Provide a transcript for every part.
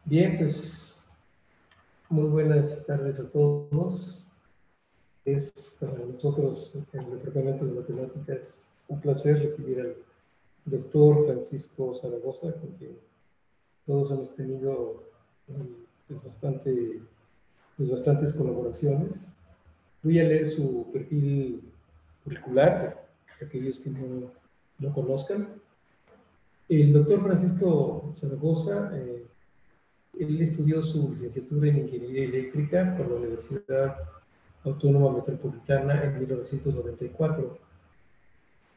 Bien, pues muy buenas tardes a todos. Es para nosotros, el Departamento de Matemáticas, un placer recibir al doctor Francisco Zaragoza, con quien todos hemos tenido pues, bastantes colaboraciones. Voy a leer su perfil curricular, para aquellos que no lo conozcan. El doctor Francisco Zaragoza, él estudió su licenciatura en Ingeniería Eléctrica por la Universidad Autónoma Metropolitana en 1994,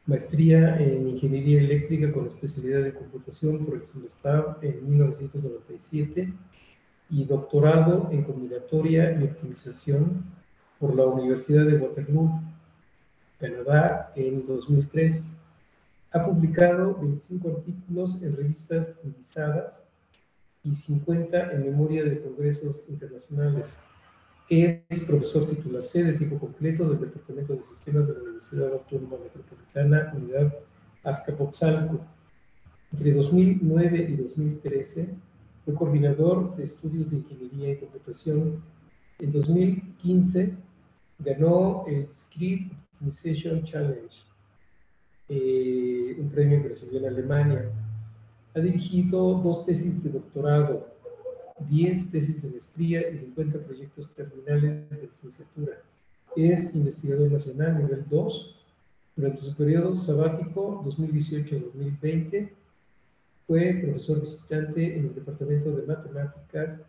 maestría en Ingeniería Eléctrica con especialidad en Computación por el CIMESTAB en 1997 y doctorado en Combinatoria y Optimización por la Universidad de Waterloo, Canadá, en 2003. Ha publicado 25 artículos en revistas indizadas y 50 en memoria de congresos internacionales. Es profesor titular C de tiempo completo del Departamento de Sistemas de la Universidad Autónoma Metropolitana, Unidad Azcapotzalco. Entre 2009 y 2013 fue coordinador de estudios de ingeniería en computación. En 2015 ganó el Discrete Optimization Challenge, un premio que recibió en Alemania. Ha dirigido 2 tesis de doctorado, 10 tesis de maestría y 50 proyectos terminales de licenciatura. Es investigador nacional nivel 2. Durante su periodo sabático 2018-2020 fue profesor visitante en el Departamento de Matemáticas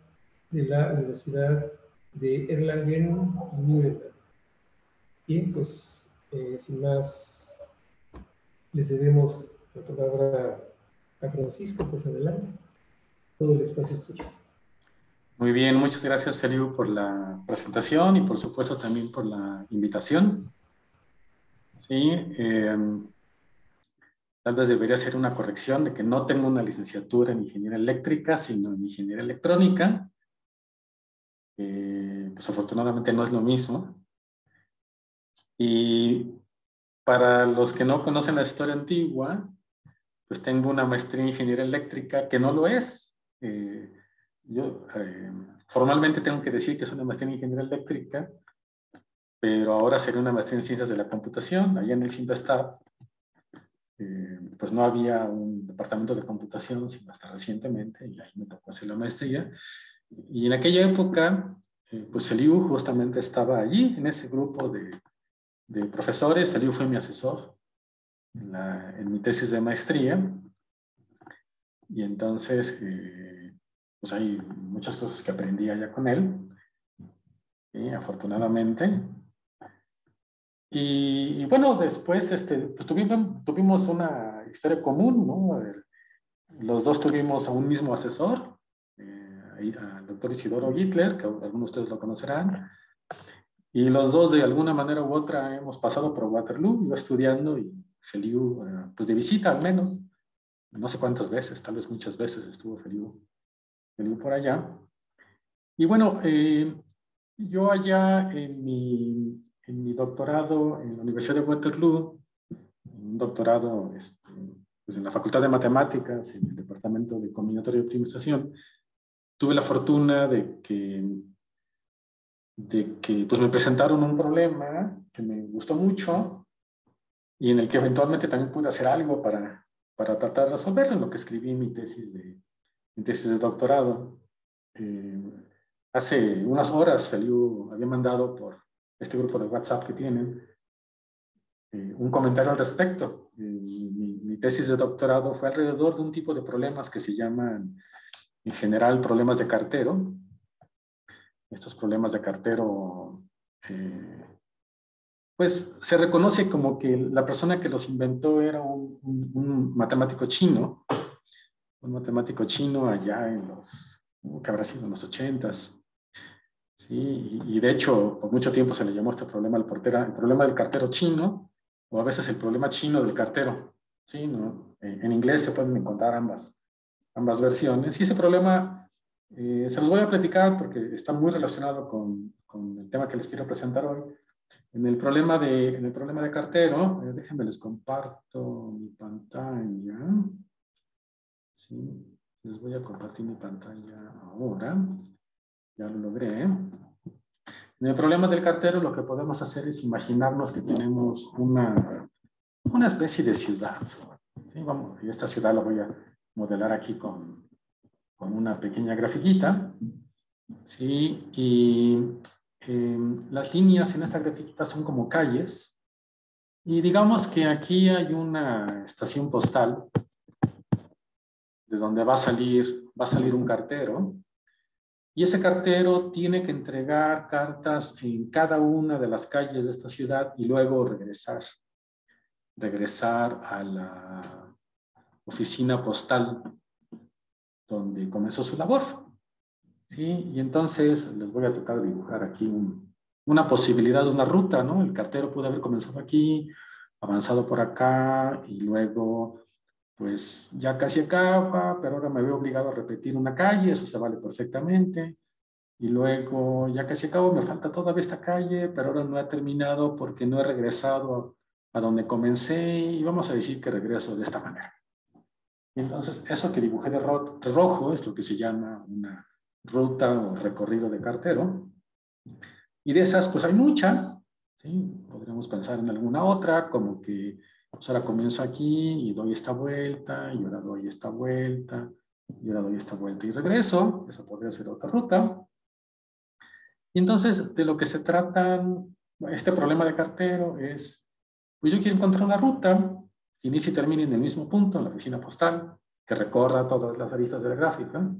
de la Universidad de Erlangen-Nuremberg. Bien, pues sin más, le cedemos la palabra a Francisco, pues adelante. Todo el espacio es tuyo. Muy bien, muchas gracias, Feliu, por la presentación y por supuesto también por la invitación. Sí, tal vez debería hacer una corrección de que no tengo una licenciatura en ingeniería eléctrica, sino en ingeniería electrónica. Pues afortunadamente no es lo mismo. Y para los que no conocen la historia antigua, pues tengo una maestría en ingeniería eléctrica que no lo es. Yo formalmente tengo que decir que es una maestría en ingeniería eléctrica, pero ahora sería una maestría en ciencias de la computación. Allá en el CIMBESTAB, pues no había un departamento de computación, sino hasta recientemente, y ahí me tocó hacer la maestría. Y en aquella época, pues Feliu justamente estaba allí, en ese grupo de profesores. Feliu fue mi asesor en mi tesis de maestría. Y entonces, pues hay muchas cosas que aprendí allá con él, afortunadamente. Y bueno, después pues tuvimos una historia común, ¿no? Los dos tuvimos a un mismo asesor, al doctor Isidoro Gittler, que algunos de ustedes lo conocerán. Y los dos, de alguna manera u otra, hemos pasado por Waterloo, yo estudiando y Feliu, pues de visita al menos. No sé cuántas veces, tal vez muchas veces estuvo Feliu por allá. Y bueno, yo allá en mi doctorado en la Universidad de Waterloo, un doctorado pues en la Facultad de Matemáticas, en el Departamento de Combinatoria y Optimización, tuve la fortuna de que pues me presentaron un problema que me gustó mucho y en el que eventualmente también pude hacer algo para tratar de resolverlo, en lo que escribí mi tesis de doctorado. Hace unas horas Feliu había mandado por este grupo de WhatsApp que tienen un comentario al respecto. Mi tesis de doctorado fue alrededor de un tipo de problemas que se llaman, en general, problemas de cartero. Estos problemas de cartero, pues se reconoce como que la persona que los inventó era un matemático chino, allá que habrá sido en los 80s. Sí, y de hecho, por mucho tiempo se le llamó este problema el problema del cartero chino, o a veces el problema chino del cartero. Sí, ¿no? En inglés se pueden encontrar ambas versiones. Y ese problema se los voy a platicar porque está muy relacionado con el tema que les quiero presentar hoy. En el problema de cartero, déjenme les comparto mi pantalla. Sí. Les voy a compartir mi pantalla ahora. Ya lo logré. En el problema del cartero lo que podemos hacer es imaginarnos que tenemos una especie de ciudad. ¿Sí? Vamos, y esta ciudad la voy a modelar aquí con una pequeña grafiquita. ¿Sí? Y las líneas en esta grafiquita son como calles. Y digamos que aquí hay una estación postal de donde va a salir un cartero. Y ese cartero tiene que entregar cartas en cada una de las calles de esta ciudad y luego regresar a la oficina postal donde comenzó su labor. ¿Sí? Y entonces les voy a tocar dibujar aquí una posibilidad, una ruta, ¿no? El cartero pudo haber comenzado aquí, avanzado por acá y luego, pues ya casi acaba, pero ahora me veo obligado a repetir una calle, eso se vale perfectamente. Y luego, ya casi acabo, me falta todavía esta calle, pero ahora no he terminado porque no he regresado a donde comencé y vamos a decir que regreso de esta manera. Y entonces, eso que dibujé de rojo es lo que se llama una ruta o recorrido de cartero. Y de esas, pues hay muchas, ¿sí? Podríamos pensar en alguna otra, como que pues ahora comienzo aquí y doy esta vuelta, y ahora doy esta vuelta, y ahora doy esta vuelta y regreso. Esa podría ser otra ruta. Y entonces, de lo que se trata este problema de cartero es, pues yo quiero encontrar una ruta que inicie y termine en el mismo punto, en la oficina postal, que recorra todas las aristas de la gráfica,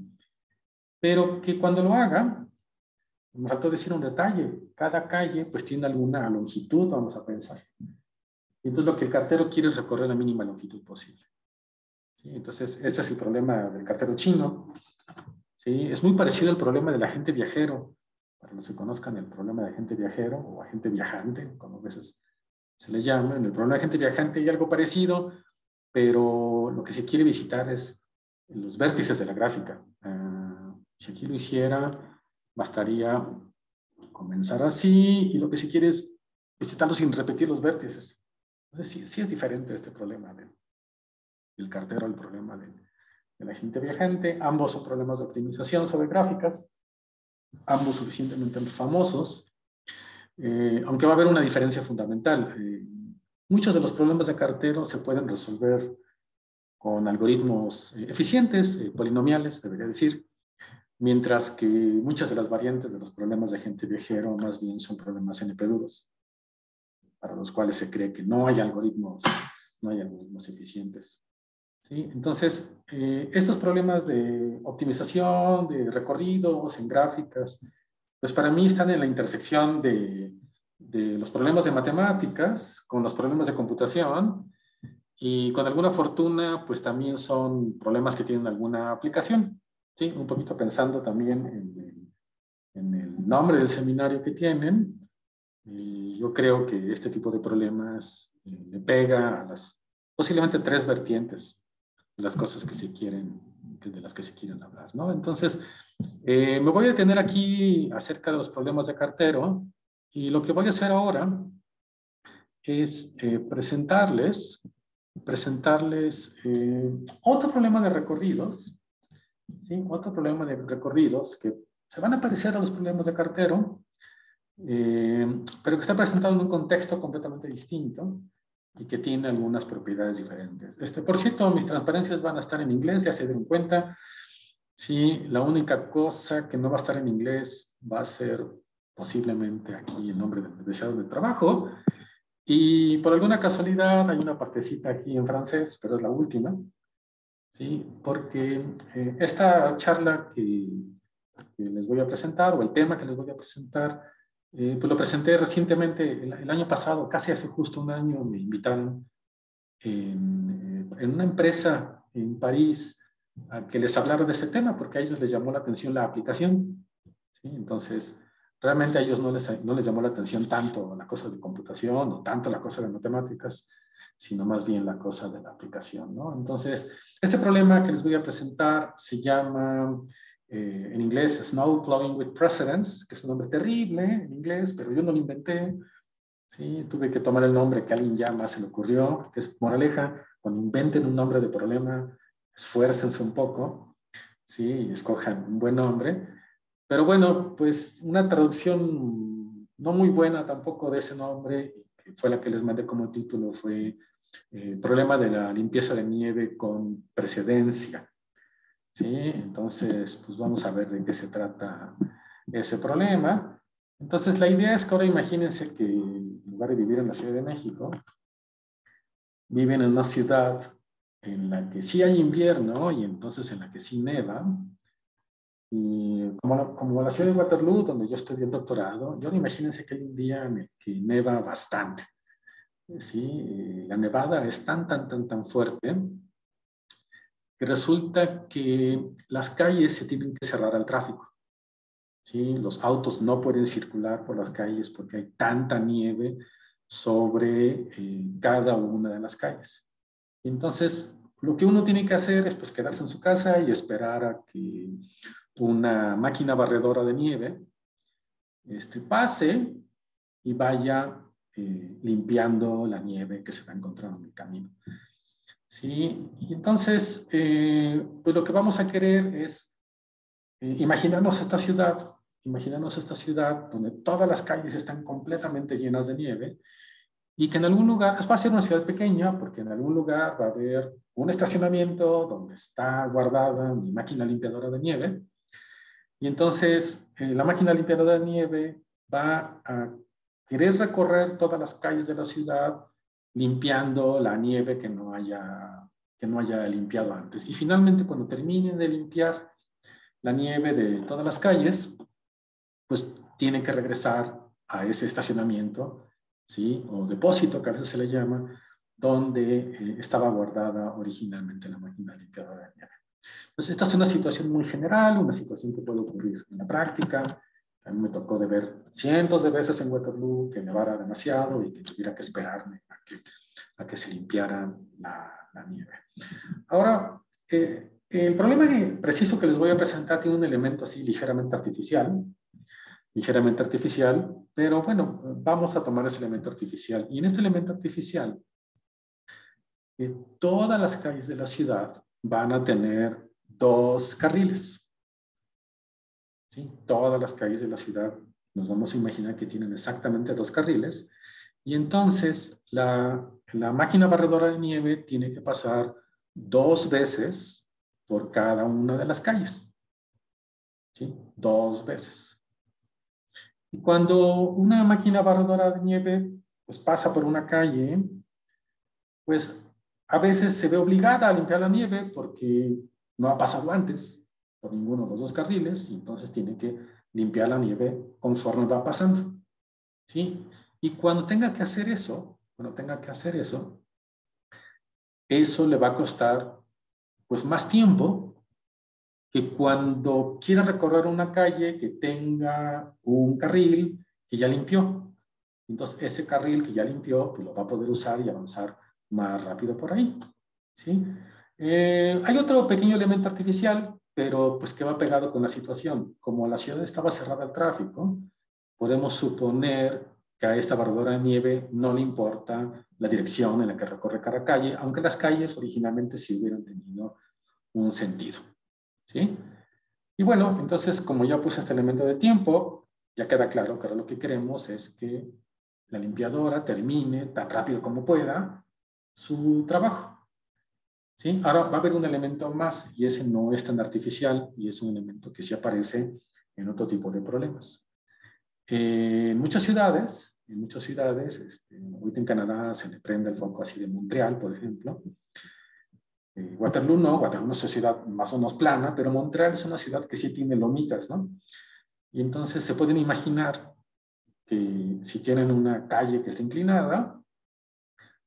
pero que cuando lo haga, me faltó decir un detalle, cada calle pues tiene alguna longitud, vamos a pensar. Y entonces lo que el cartero quiere es recorrer la mínima longitud posible. ¿Sí? Entonces, este es el problema del cartero chino. ¿Sí? Es muy parecido al problema del agente viajero. Para los que conozcan el problema de agente viajero o agente viajante, como a veces se le llama, en el problema de agente viajante hay algo parecido, pero lo que se quiere visitar es los vértices de la gráfica. Si aquí lo hiciera, bastaría comenzar así y lo que se quiere es visitarlo sin repetir los vértices. Entonces sí es diferente este problema del cartero al problema del agente viajante. Ambos son problemas de optimización sobre gráficas, ambos suficientemente famosos, aunque va a haber una diferencia fundamental. Muchos de los problemas de cartero se pueden resolver con algoritmos eficientes, polinomiales, debería decir, mientras que muchas de las variantes de los problemas de agente viajero más bien son problemas NP duros, para los cuales se cree que no hay algoritmos eficientes. ¿Sí? Entonces, estos problemas de optimización, de recorridos en gráficas, pues para mí están en la intersección de los problemas de matemáticas con los problemas de computación y con alguna fortuna, pues también son problemas que tienen alguna aplicación. ¿Sí? Un poquito pensando también en el nombre del seminario que tienen, yo creo que este tipo de problemas le pega a las posiblemente tres vertientes de las cosas que se quieren, de las que se quieren hablar, ¿no? Entonces, me voy a detener aquí acerca de los problemas de cartero y lo que voy a hacer ahora es presentarles otro problema de recorridos, ¿sí? Otro problema de recorridos que se van a parecer a los problemas de cartero, pero que está presentado en un contexto completamente distinto y que tiene algunas propiedades diferentes. Por cierto, mis transparencias van a estar en inglés, ya se dieron cuenta. Sí, la única cosa que no va a estar en inglés va a ser posiblemente aquí el nombre del deseado de trabajo. Y por alguna casualidad hay una partecita aquí en francés, pero es la última. Sí, porque esta charla que les voy a presentar, o el tema que les voy a presentar, pues lo presenté recientemente, el año pasado, casi hace justo un año, me invitaron en una empresa en París a que les hablara de ese tema, porque a ellos les llamó la atención la aplicación. ¿Sí? Entonces, realmente a ellos no les llamó la atención tanto la cosa de computación o tanto la cosa de matemáticas, sino más bien la cosa de la aplicación, ¿no? Entonces, este problema que les voy a presentar se llama, en inglés, Snow Plowing with Precedence, que es un nombre terrible en inglés, pero yo no lo inventé. Sí, tuve que tomar el nombre que a alguien ya más se le ocurrió, que es moraleja, cuando inventen un nombre de problema, esfuércense un poco. Sí, escojan un buen nombre. Pero bueno, pues una traducción no muy buena tampoco de ese nombre, que fue la que les mandé como título, fue problema de la limpieza de nieve con precedencia. ¿Sí? Entonces, pues vamos a ver de qué se trata ese problema. Entonces, la idea es que ahora imagínense que en lugar de vivir en la Ciudad de México, viven en una ciudad en la que sí hay invierno y entonces en la que sí neva. Y como la ciudad de Waterloo, donde yo estudié el doctorado, yo imagínense que hay un día en el que neva bastante. ¿Sí? La nevada es tan fuerte que resulta que las calles se tienen que cerrar al tráfico. ¿Sí? Los autos no pueden circular por las calles porque hay tanta nieve sobre cada una de las calles. Entonces, lo que uno tiene que hacer es pues quedarse en su casa y esperar a que una máquina barredora de nieve pase y vaya limpiando la nieve que se va encontrando en el camino. ¿Sí? Y entonces, pues lo que vamos a querer es imaginarnos esta ciudad donde todas las calles están completamente llenas de nieve y que en algún lugar, va a ser una ciudad pequeña porque en algún lugar va a haber un estacionamiento donde está guardada mi máquina limpiadora de nieve y entonces la máquina limpiadora de nieve va a querer recorrer todas las calles de la ciudad limpiando la nieve que no haya limpiado antes. Y finalmente cuando termine de limpiar la nieve de todas las calles, pues tiene que regresar a ese estacionamiento, ¿sí? O depósito, que a veces se le llama, donde estaba guardada originalmente la máquina limpiadora de nieve. Entonces, esta es una situación muy general, una situación que puede ocurrir en la práctica. A mí me tocó de ver cientos de veces en Waterloo que nevara demasiado y que tuviera que esperarme a que se limpiara la nieve. Ahora, el problema preciso que les voy a presentar tiene un elemento así ligeramente artificial, pero bueno, vamos a tomar ese elemento artificial. Y en este elemento artificial, todas las calles de la ciudad van a tener 2 carriles. ¿Sí? Todas las calles de la ciudad nos vamos a imaginar que tienen exactamente 2 carriles. Y entonces la máquina barredora de nieve tiene que pasar 2 veces por cada una de las calles. ¿Sí? 2 veces. Y cuando una máquina barredora de nieve pues, pasa por una calle, pues a veces se ve obligada a limpiar la nieve porque no ha pasado antes por ninguno de los 2 carriles y entonces tiene que limpiar la nieve conforme va pasando. ¿Sí? Y cuando tenga que hacer eso, eso le va a costar pues más tiempo que cuando quiera recorrer una calle que tenga un carril que ya limpió. Entonces, ese carril que ya limpió, pues lo va a poder usar y avanzar más rápido por ahí. ¿Sí? Hay otro pequeño elemento artificial, pero pues que va pegado con la situación. Como la ciudad estaba cerrada al tráfico, podemos suponer que a esta barredora de nieve no le importa la dirección en la que recorre cada calle, aunque las calles originalmente sí hubieran tenido un sentido. ¿Sí? Y bueno, entonces como ya puse este elemento de tiempo, ya queda claro que ahora lo que queremos es que la limpiadora termine tan rápido como pueda su trabajo. ¿Sí? Ahora va a haber un elemento más y ese no es tan artificial y es un elemento que sí aparece en otro tipo de problemas. En muchas ciudades, ahorita en Canadá se le prende el foco así de Montreal, por ejemplo. Waterloo es una ciudad más o menos plana, pero Montreal es una ciudad que sí tiene lomitas, ¿no? Y entonces se pueden imaginar que si tienen una calle que está inclinada,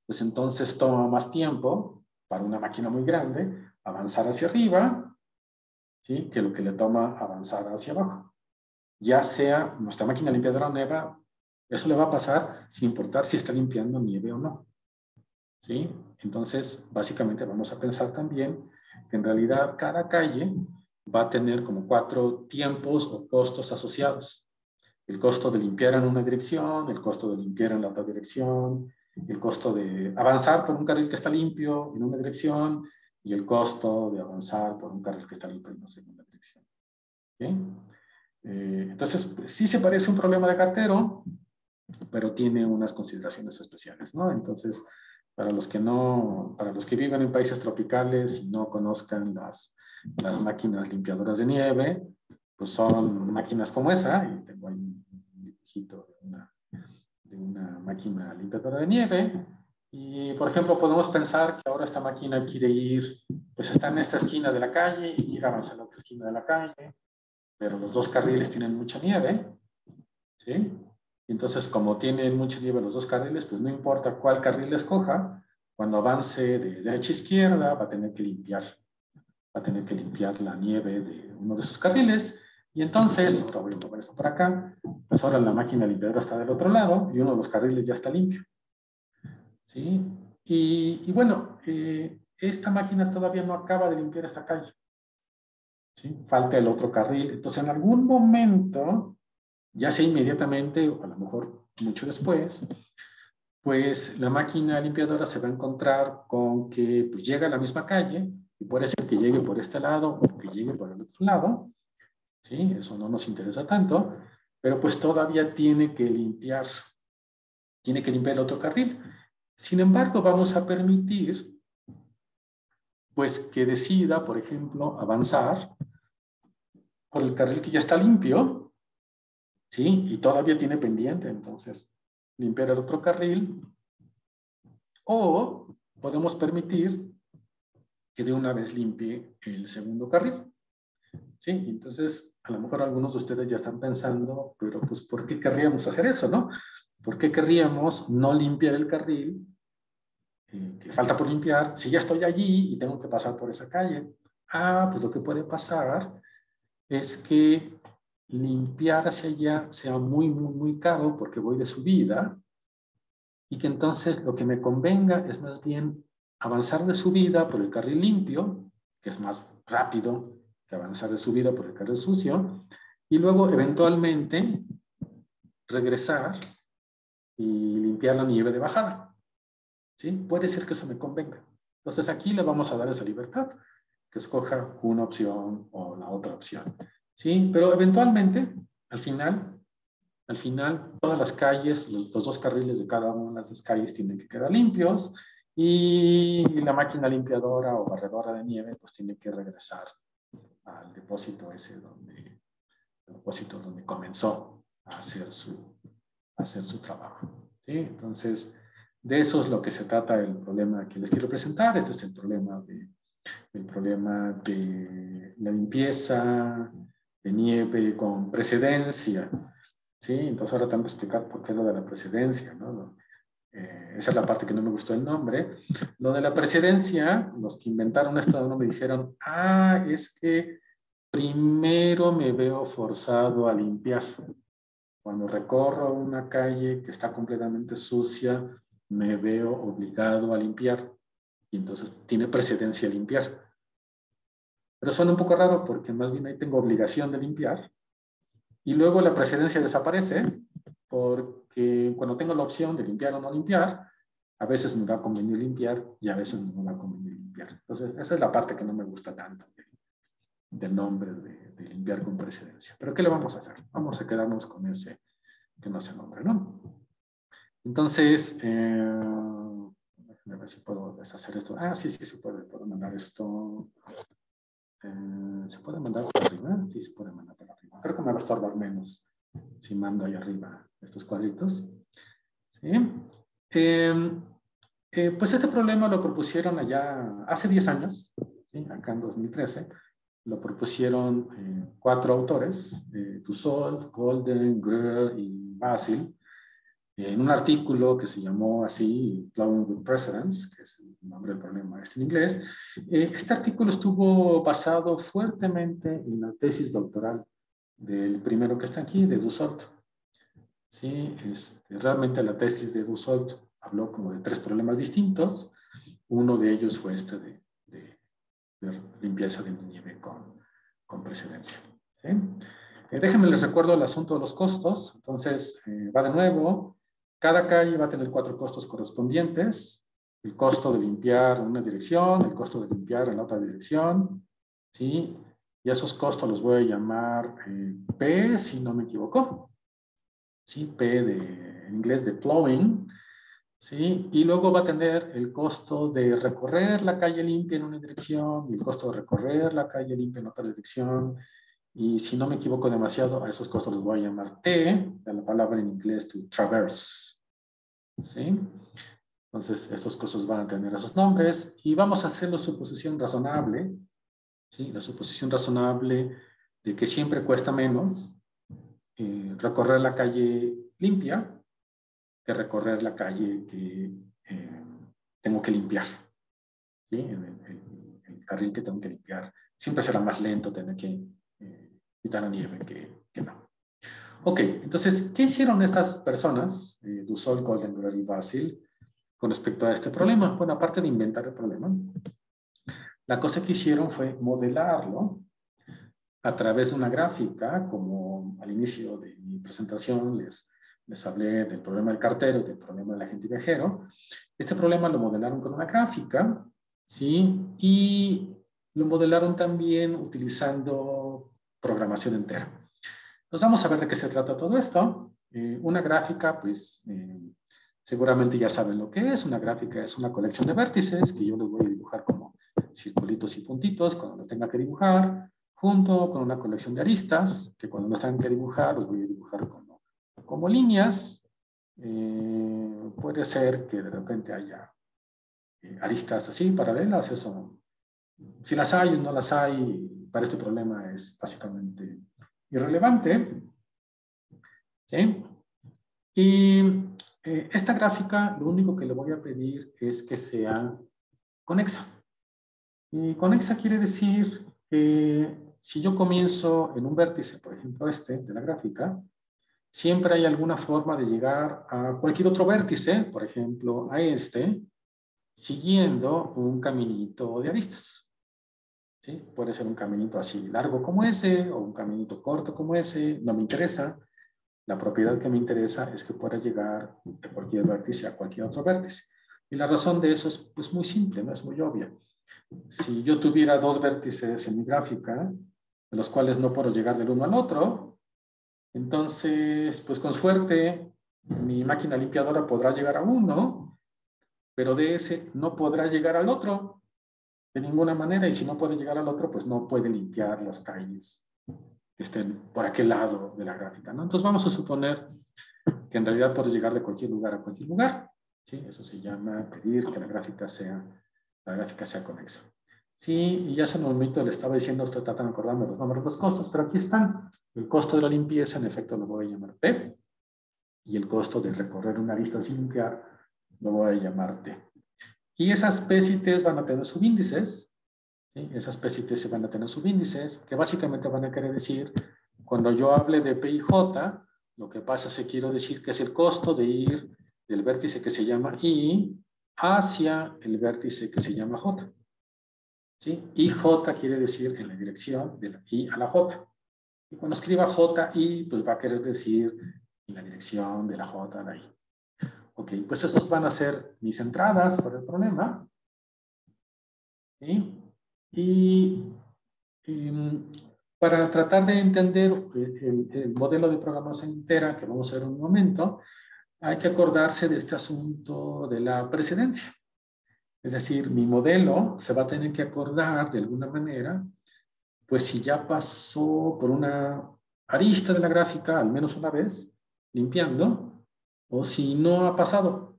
pues entonces toma más tiempo para una máquina muy grande avanzar hacia arriba, ¿sí? Que lo que le toma avanzar hacia abajo. Ya sea nuestra máquina limpiadora nueva, eso le va a pasar sin importar si está limpiando nieve o no. ¿Sí? Entonces, básicamente vamos a pensar también que en realidad cada calle va a tener como 4 tiempos o costos asociados. El costo de limpiar en una dirección, el costo de limpiar en la otra dirección, el costo de avanzar por un carril que está limpio en una dirección y el costo de avanzar por un carril que está limpio en la segunda dirección. ¿Okay? Entonces, pues, sí se parece un problema de cartero, pero tiene unas consideraciones especiales, ¿no? Entonces, para los que viven en países tropicales y no conozcan las máquinas limpiadoras de nieve, pues son máquinas como esa, y tengo ahí un dibujito de una máquina limpiadora de nieve, y por ejemplo podemos pensar que ahora esta máquina quiere ir, pues está en esta esquina de la calle y quiere avanzar a la otra esquina de la calle, pero los dos carriles tienen mucha nieve, ¿sí? Entonces, como tienen mucha nieve los dos carriles, pues no importa cuál carril escoja, cuando avance de derecha a izquierda va a tener que limpiar la nieve de uno de sus carriles, y entonces, ahora voy a mover esto para acá, pues ahora la máquina limpiadora está del otro lado y uno de los carriles ya está limpio, ¿sí? Y bueno, esta máquina todavía no acaba de limpiar esta calle, ¿sí? Falta el otro carril, entonces en algún momento, ya sea inmediatamente o a lo mejor mucho después, pues la máquina limpiadora se va a encontrar con que pues, llega a la misma calle y puede ser que llegue por este lado o que llegue por el otro lado, ¿sí? Eso no nos interesa tanto, pero pues todavía tiene que limpiar el otro carril. Sin embargo, vamos a permitir pues que decida, por ejemplo, avanzar por el carril que ya está limpio, ¿sí? Y todavía tiene pendiente, entonces limpiar el otro carril, o podemos permitir que de una vez limpie el segundo carril, ¿sí? Entonces, a lo mejor algunos de ustedes ya están pensando, pero pues, ¿por qué querríamos hacer eso, no? ¿Por qué querríamos no limpiar el carril que falta por limpiar si ya estoy allí y tengo que pasar por esa calle? Ah, pues lo que puede pasar es que limpiar hacia allá sea muy, muy, muy caro porque voy de subida, y que entonces lo que me convenga es más bien avanzar de subida por el carril limpio, que es más rápido que avanzar de subida por el carril sucio, y luego eventualmente regresar y limpiar la nieve de bajada, ¿sí? Puede ser que eso me convenga. Entonces aquí le vamos a dar esa libertad, que escoja una opción o la otra opción, ¿sí? Pero eventualmente, al final, todas las calles, los dos carriles de cada una de las calles tienen que quedar limpios, y la máquina limpiadora o barredora de nieve pues tiene que regresar al depósito ese donde comenzó a hacer su trabajo, ¿sí? Entonces, de eso es lo que se trata el problema que les quiero presentar. Este es el problema de la limpieza de nieve con precedencia, ¿sí? Entonces ahora tengo que explicar por qué lo de la precedencia, ¿no? Esa es la parte que no me gustó el nombre. Lo de la precedencia, los que inventaron esto no me dijeron, es que primero me veo forzado a limpiar. Cuando recorro una calle que está completamente sucia, me veo obligado a limpiar, y entonces tiene precedencia limpiar. Pero suena un poco raro porque más bien ahí tengo obligación de limpiar, y luego la precedencia desaparece porque cuando tengo la opción de limpiar o no limpiar, a veces me va a convenir limpiar y a veces no me va a convenir limpiar. Entonces, esa es la parte que no me gusta tanto del nombre de limpiar con precedencia. Pero ¿qué le vamos a hacer? Vamos a quedarnos con ese que no se nombra, ¿no? Entonces, déjenme ver si puedo deshacer esto. Sí, se puede. Puedo mandar esto. ¿Se puede mandar por arriba? Sí, se puede mandar por arriba. Creo que me va a estorbar menos si mando ahí arriba estos cuadritos. ¿Sí? Pues este problema lo propusieron allá hace 10 años, ¿sí? Acá en 2013. Lo propusieron 4 autores, Dussolf, Golden, Greer y Basil, en un artículo que se llamó así, Plowing with Precedents, que es el nombre del problema en inglés. Este artículo estuvo basado fuertemente en la tesis doctoral del primero que está aquí, de Dussolf. Sí, realmente la tesis de Dussolf habló como de 3 problemas distintos. Uno de ellos fue este de limpieza de nieve con precedencia. ¿Sí? Déjenme les recuerdo el asunto de los costos. Entonces, va de nuevo. Cada calle va a tener 4 costos correspondientes. el costo de limpiar en una dirección, el costo de limpiar en la otra dirección, ¿sí? Y esos costos los voy a llamar P, si no me equivoco, ¿sí? P en inglés de plowing, ¿sí? Y luego va a tener el costo de recorrer la calle limpia en una dirección y el costo de recorrer la calle limpia en otra dirección. Y si no me equivoco demasiado, a esos costos los voy a llamar T, de la palabra en inglés to traverse, ¿sí? Entonces, estos costos van a tener esos nombres y vamos a hacer la suposición razonable, ¿sí? La suposición razonable de que siempre cuesta menos recorrer la calle limpia que recorrer la calle que tengo que limpiar, ¿sí? El carril que tengo que limpiar. Siempre será más lento tener que quitar la nieve que no. Ok, entonces, ¿qué hicieron estas personas, Dussault, Goldenberg y Basil, con respecto a este problema? Bueno, aparte de inventar el problema, la cosa que hicieron fue modelarlo a través de una gráfica, como al inicio de mi presentación les hablé del problema del cartero y del problema del agente viajero. Este problema lo modelaron con una gráfica, ¿sí? Y lo modelaron también utilizando programación entera. Entonces vamos a ver de qué se trata todo esto. Una gráfica, pues, seguramente ya saben lo que es. Una gráfica es una colección de vértices que yo les voy a dibujar como circulitos y puntitos cuando los tenga que dibujar, junto con una colección de aristas, que cuando los tengan que dibujar, los voy a dibujar como líneas. Puede ser que de repente haya aristas así, paralelas, eso. Si las hay o no las hay, para este problema es básicamente irrelevante. ¿Sí? Y esta gráfica, lo único que le voy a pedir es que sea conexa. Y conexa quiere decir que si yo comienzo en un vértice, por ejemplo este de la gráfica, siempre hay alguna forma de llegar a cualquier otro vértice, por ejemplo a este, siguiendo un caminito de aristas. ¿Sí? Puede ser un caminito así largo como ese o un caminito corto como ese, no me interesa. La propiedad que me interesa es que pueda llegar de cualquier vértice a cualquier otro vértice. Y la razón de eso es pues, muy simple, no es muy obvia. Si yo tuviera dos vértices en mi gráfica, de los cuales no puedo llegar del uno al otro, entonces, pues con suerte, mi máquina limpiadora podrá llegar a uno, pero de ese no podrá llegar al otro de ninguna manera, y si no puede llegar al otro, pues no puede limpiar las calles que estén por aquel lado de la gráfica, ¿no? Entonces vamos a suponer que en realidad puedes llegar de cualquier lugar a cualquier lugar, ¿sí? Eso se llama pedir que la gráfica sea conexa. Sí, y ya hace un momento le estaba diciendo, estoy tratando de acordarme los nombres de los costos, pero aquí están. El costo de la limpieza, en efecto, lo voy a llamar P, y el costo de recorrer una arista sin limpiar lo voy a llamar T. Y esas P y T van a tener subíndices, ¿sí? Esas P y T van a tener subíndices, que básicamente van a querer decir, cuando yo hable de P y J, lo que pasa es que quiero decir que es el costo de ir del vértice que se llama I hacia el vértice que se llama J. ¿Sí? IJ quiere decir en la dirección de la I a la J. Y cuando escriba JI, pues va a querer decir en la dirección de la J a la I. Ok, pues estos van a ser mis entradas por el problema. ¿Sí? Y para tratar de entender el modelo de programación entera que vamos a ver en un momento, hay que acordarse de este asunto de la precedencia. Es decir, mi modelo se va a tener que acordar de alguna manera, pues si ya pasó por una arista de la gráfica al menos una vez, limpiando, o si no ha pasado,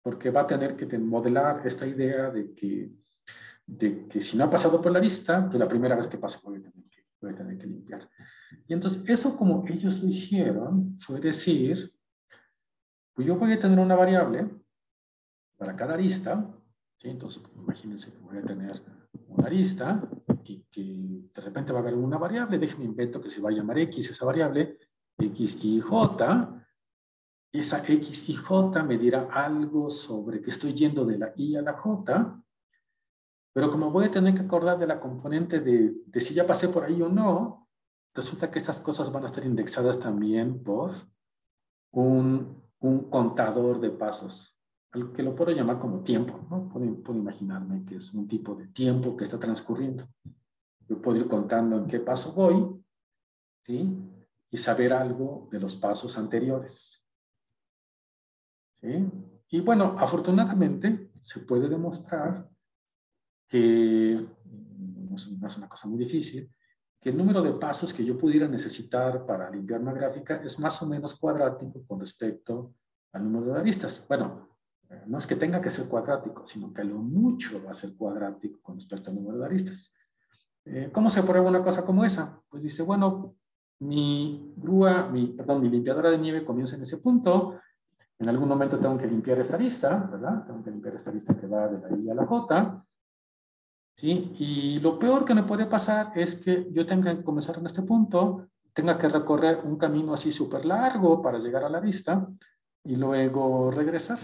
porque va a tener que modelar esta idea de que si no ha pasado por la arista, pues la primera vez que pase voy a tener que limpiar. Y entonces eso, como ellos lo hicieron, fue decir, pues yo voy a tener una variable para cada arista, ¿sí? Entonces imagínense que voy a tener una arista y que de repente va a haber una variable, déjenme invento que se va a llamar X, esa variable, X y J, y esa X y J me dirá algo sobre que estoy yendo de la I a la J, pero como voy a tener que acordar de la componente de si ya pasé por ahí o no, resulta que estas cosas van a estar indexadas también por un contador de pasos al que lo puedo llamar como tiempo, ¿no? Puedo imaginarme que es un tipo de tiempo que está transcurriendo. Yo puedo ir contando en qué paso voy, ¿sí? Y saber algo de los pasos anteriores, ¿sí? Y bueno, afortunadamente se puede demostrar que, no es una cosa muy difícil, que el número de pasos que yo pudiera necesitar para limpiar una gráfica es más o menos cuadrático con respecto al número de aristas. Bueno, no es que tenga que ser cuadrático, sino que a lo mucho va a ser cuadrático con respecto al número de aristas. ¿Cómo se prueba una cosa como esa? Pues dice, bueno, mi limpiadora de nieve comienza en ese punto. En algún momento tengo que limpiar esta arista, ¿verdad? Tengo que limpiar esta arista que va de la I a la J. ¿Sí? Y lo peor que me puede pasar es que yo tenga que comenzar en este punto, tenga que recorrer un camino así súper largo para llegar a la arista y luego regresar.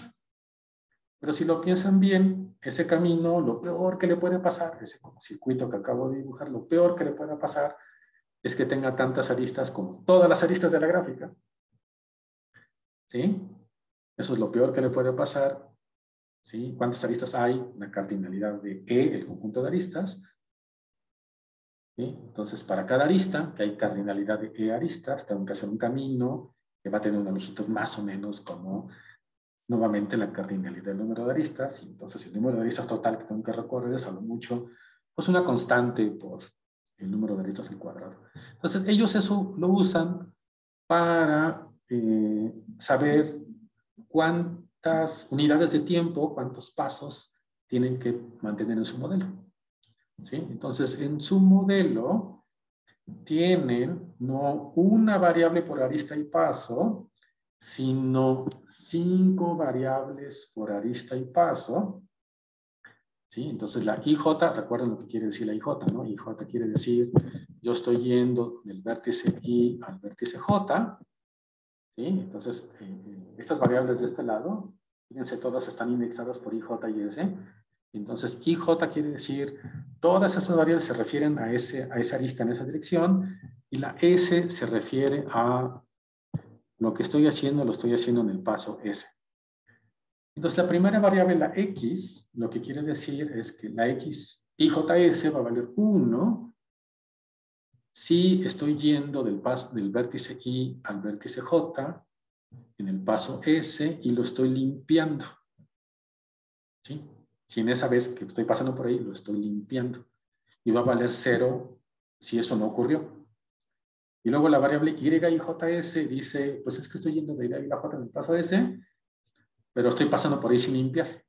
Pero si lo piensan bien, ese camino, lo peor que le puede pasar, ese como circuito que acabo de dibujar, lo peor que le puede pasar es que tenga tantas aristas como todas las aristas de la gráfica. ¿Sí? Eso es lo peor que le puede pasar. ¿Sí? ¿Cuántas aristas hay? La cardinalidad de E, el conjunto de aristas. ¿Sí? Entonces, para cada arista, que hay cardinalidad de E aristas, tengo que hacer un camino que va a tener una longitud más o menos como, nuevamente, la cardinalidad del número de aristas. Y entonces, el número de aristas total que tengo que recorrer es a lo mucho, pues una constante por el número de aristas al cuadrado. Entonces, ellos eso lo usan para saber cuántas unidades de tiempo, cuántos pasos tienen que mantener en su modelo. ¿Sí? Entonces, en su modelo tienen no una variable por arista y paso, sino 5 variables por arista y paso. ¿Sí? Entonces, la IJ, recuerden lo que quiere decir la IJ, ¿no? IJ quiere decir, yo estoy yendo del vértice I al vértice J. ¿Sí? Entonces, estas variables de este lado, fíjense, todas están indexadas por IJ y S. Entonces, IJ quiere decir, todas esas variables se refieren a esa arista en esa dirección, y la S se refiere a lo que estoy haciendo, lo estoy haciendo en el paso S. Entonces, la primera variable, la X, lo que quiere decir es que la X, IJS, va a valer 1 si estoy yendo del vértice I al vértice J en el paso S y lo estoy limpiando. ¿Sí? Si en esa vez que estoy pasando por ahí lo estoy limpiando. Y va a valer 0 si eso no ocurrió. Y luego la variable Y y JS dice, pues es que estoy yendo de Y a la J en el paso S, pero estoy pasando por ahí sin limpiar.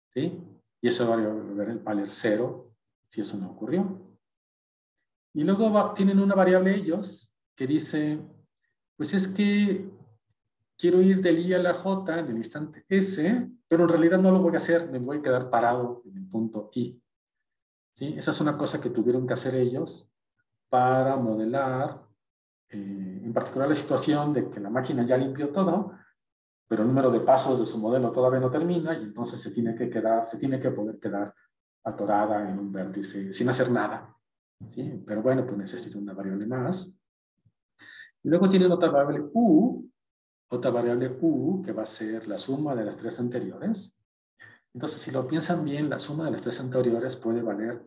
¿Sí? Y esa variable va a valer 0 si eso no ocurrió. Y luego tienen una variable ellos que dice, pues es que quiero ir del I a la J en el instante S, pero en realidad no lo voy a hacer, me voy a quedar parado en el punto I. ¿Sí? Esa es una cosa que tuvieron que hacer ellos para modelar, en particular la situación de que la máquina ya limpió todo, pero el número de pasos de su modelo todavía no termina y entonces se tiene que poder quedar atorada en un vértice sin hacer nada. ¿Sí? Pero bueno, pues necesita una variable más. Y luego tienen otra variable U, que va a ser la suma de las 3 anteriores. Entonces, si lo piensan bien, la suma de las 3 anteriores puede valer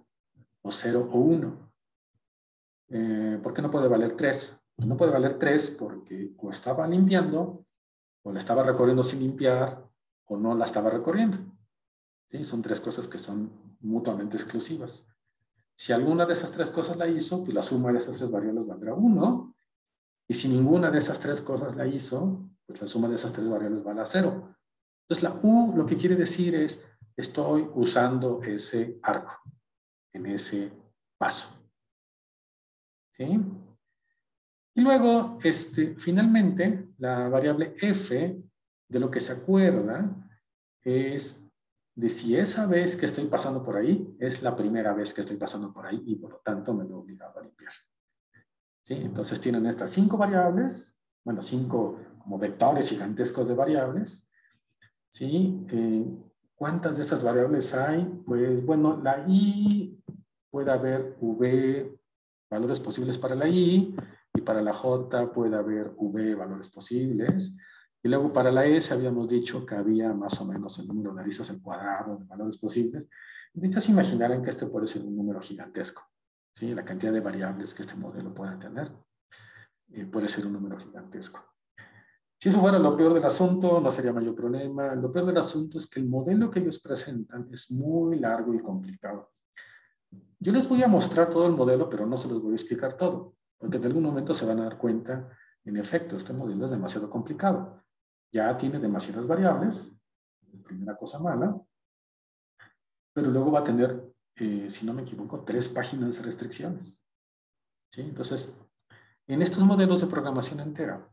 o 0 o 1. ¿Por qué no puede valer 3? No puede valer 3 porque o estaba limpiando, o la estaba recorriendo sin limpiar, o no la estaba recorriendo. ¿Sí? Son 3 cosas que son mutuamente exclusivas. Si alguna de esas 3 cosas la hizo, pues la suma de esas 3 variables valdrá 1. Y si ninguna de esas 3 cosas la hizo, pues la suma de esas 3 variables vale a 0. Entonces la U lo que quiere decir es, estoy usando ese arco en ese paso. ¿Sí? Y luego, finalmente, la variable F, de lo que se acuerda, es de si esa vez que estoy pasando por ahí es la primera vez que estoy pasando por ahí y por lo tanto me veo obligado a limpiar. ¿Sí? Entonces tienen estas 5 variables, bueno, 5 como vectores gigantescos de variables. ¿Sí? ¿Cuántas de esas variables hay? Pues bueno, la I puede haber V valores posibles para la I, y para la J puede haber V valores posibles, Y luego para la S habíamos dicho que había más o menos el número de aristas al cuadrado de valores posibles. Ahorita se imaginarán que este puede ser un número gigantesco. ¿Sí? La cantidad de variables que este modelo pueda tener puede ser un número gigantesco. Si eso fuera lo peor del asunto, no sería mayor problema. Lo peor del asunto es que el modelo que ellos presentan es muy largo y complicado. Yo les voy a mostrar todo el modelo, pero no se los voy a explicar todo, porque en algún momento se van a dar cuenta, en efecto, este modelo es demasiado complicado. Ya tiene demasiadas variables, primera cosa mala, pero luego va a tener, si no me equivoco, 3 páginas de restricciones. ¿Sí? Entonces, en estos modelos de programación entera,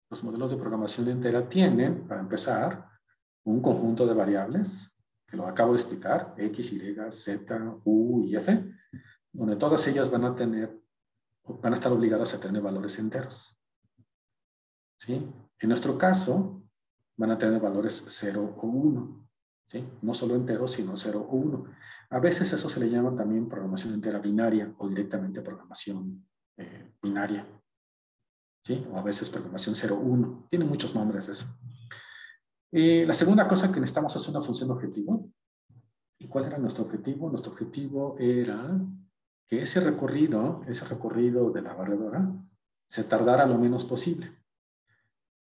los modelos de programación entera tienen, para empezar, un conjunto de variables, que lo acabo de explicar, X, Y, Z, U y F, donde todas ellas van a estar obligadas a tener valores enteros. ¿Sí? En nuestro caso, van a tener valores 0 o 1. ¿Sí? No solo enteros, sino 0 o 1. A veces eso se le llama también programación entera binaria o directamente programación binaria. ¿Sí? O a veces programación 0-1. Tiene muchos nombres eso. La segunda cosa que necesitamos es una función objetivo. ¿Y cuál era nuestro objetivo? Nuestro objetivo era que ese recorrido de la barredora, se tardara lo menos posible.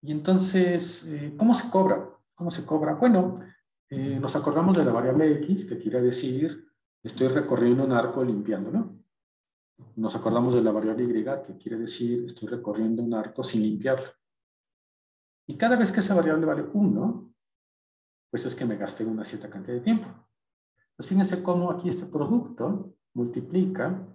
Y entonces, ¿cómo se cobra? ¿Cómo se cobra? Bueno, nos acordamos de la variable X, que quiere decir, estoy recorriendo un arco limpiándolo. Nos acordamos de la variable Y, que quiere decir, estoy recorriendo un arco sin limpiarlo. Y cada vez que esa variable vale 1, pues es que me gasté una cierta cantidad de tiempo. Pues fíjense cómo aquí este producto multiplica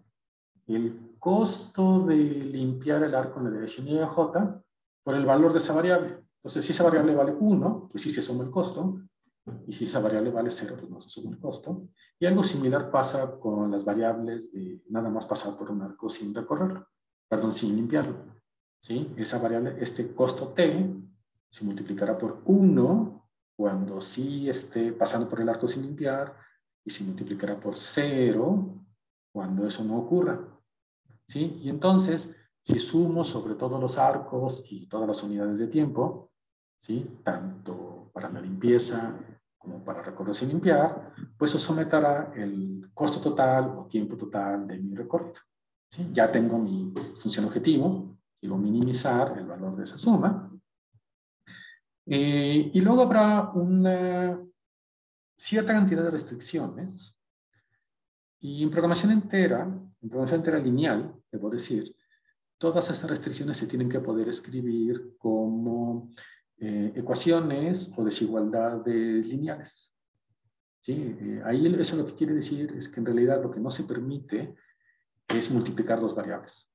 el costo de limpiar el arco en la dirección Y J por el valor de esa variable. Entonces, si esa variable vale 1, pues sí se suma el costo. Y si esa variable vale 0, pues no se suma el costo. Y algo similar pasa con las variables de nada más pasar por un arco sin recorrerlo. Perdón, sin limpiarlo. ¿Sí? Esa variable, este costo T, se multiplicará por 1 cuando sí esté pasando por el arco sin limpiar y se multiplicará por 0 cuando eso no ocurra. ¿Sí? Y entonces, si sumo sobre todos los arcos y todas las unidades de tiempo, ¿sí? Tanto para la limpieza como para recorrer sin limpiar, pues eso someterá el costo total o tiempo total de mi recorrido. ¿Sí? Ya tengo mi función objetivo, quiero minimizar el valor de esa suma. Y luego habrá una cierta cantidad de restricciones. Y en programación entera lineal, debo decir, todas esas restricciones se tienen que poder escribir como ecuaciones o desigualdades lineales. ¿Sí? Ahí eso lo que quiere decir es que en realidad lo que no se permite es multiplicar dos variables.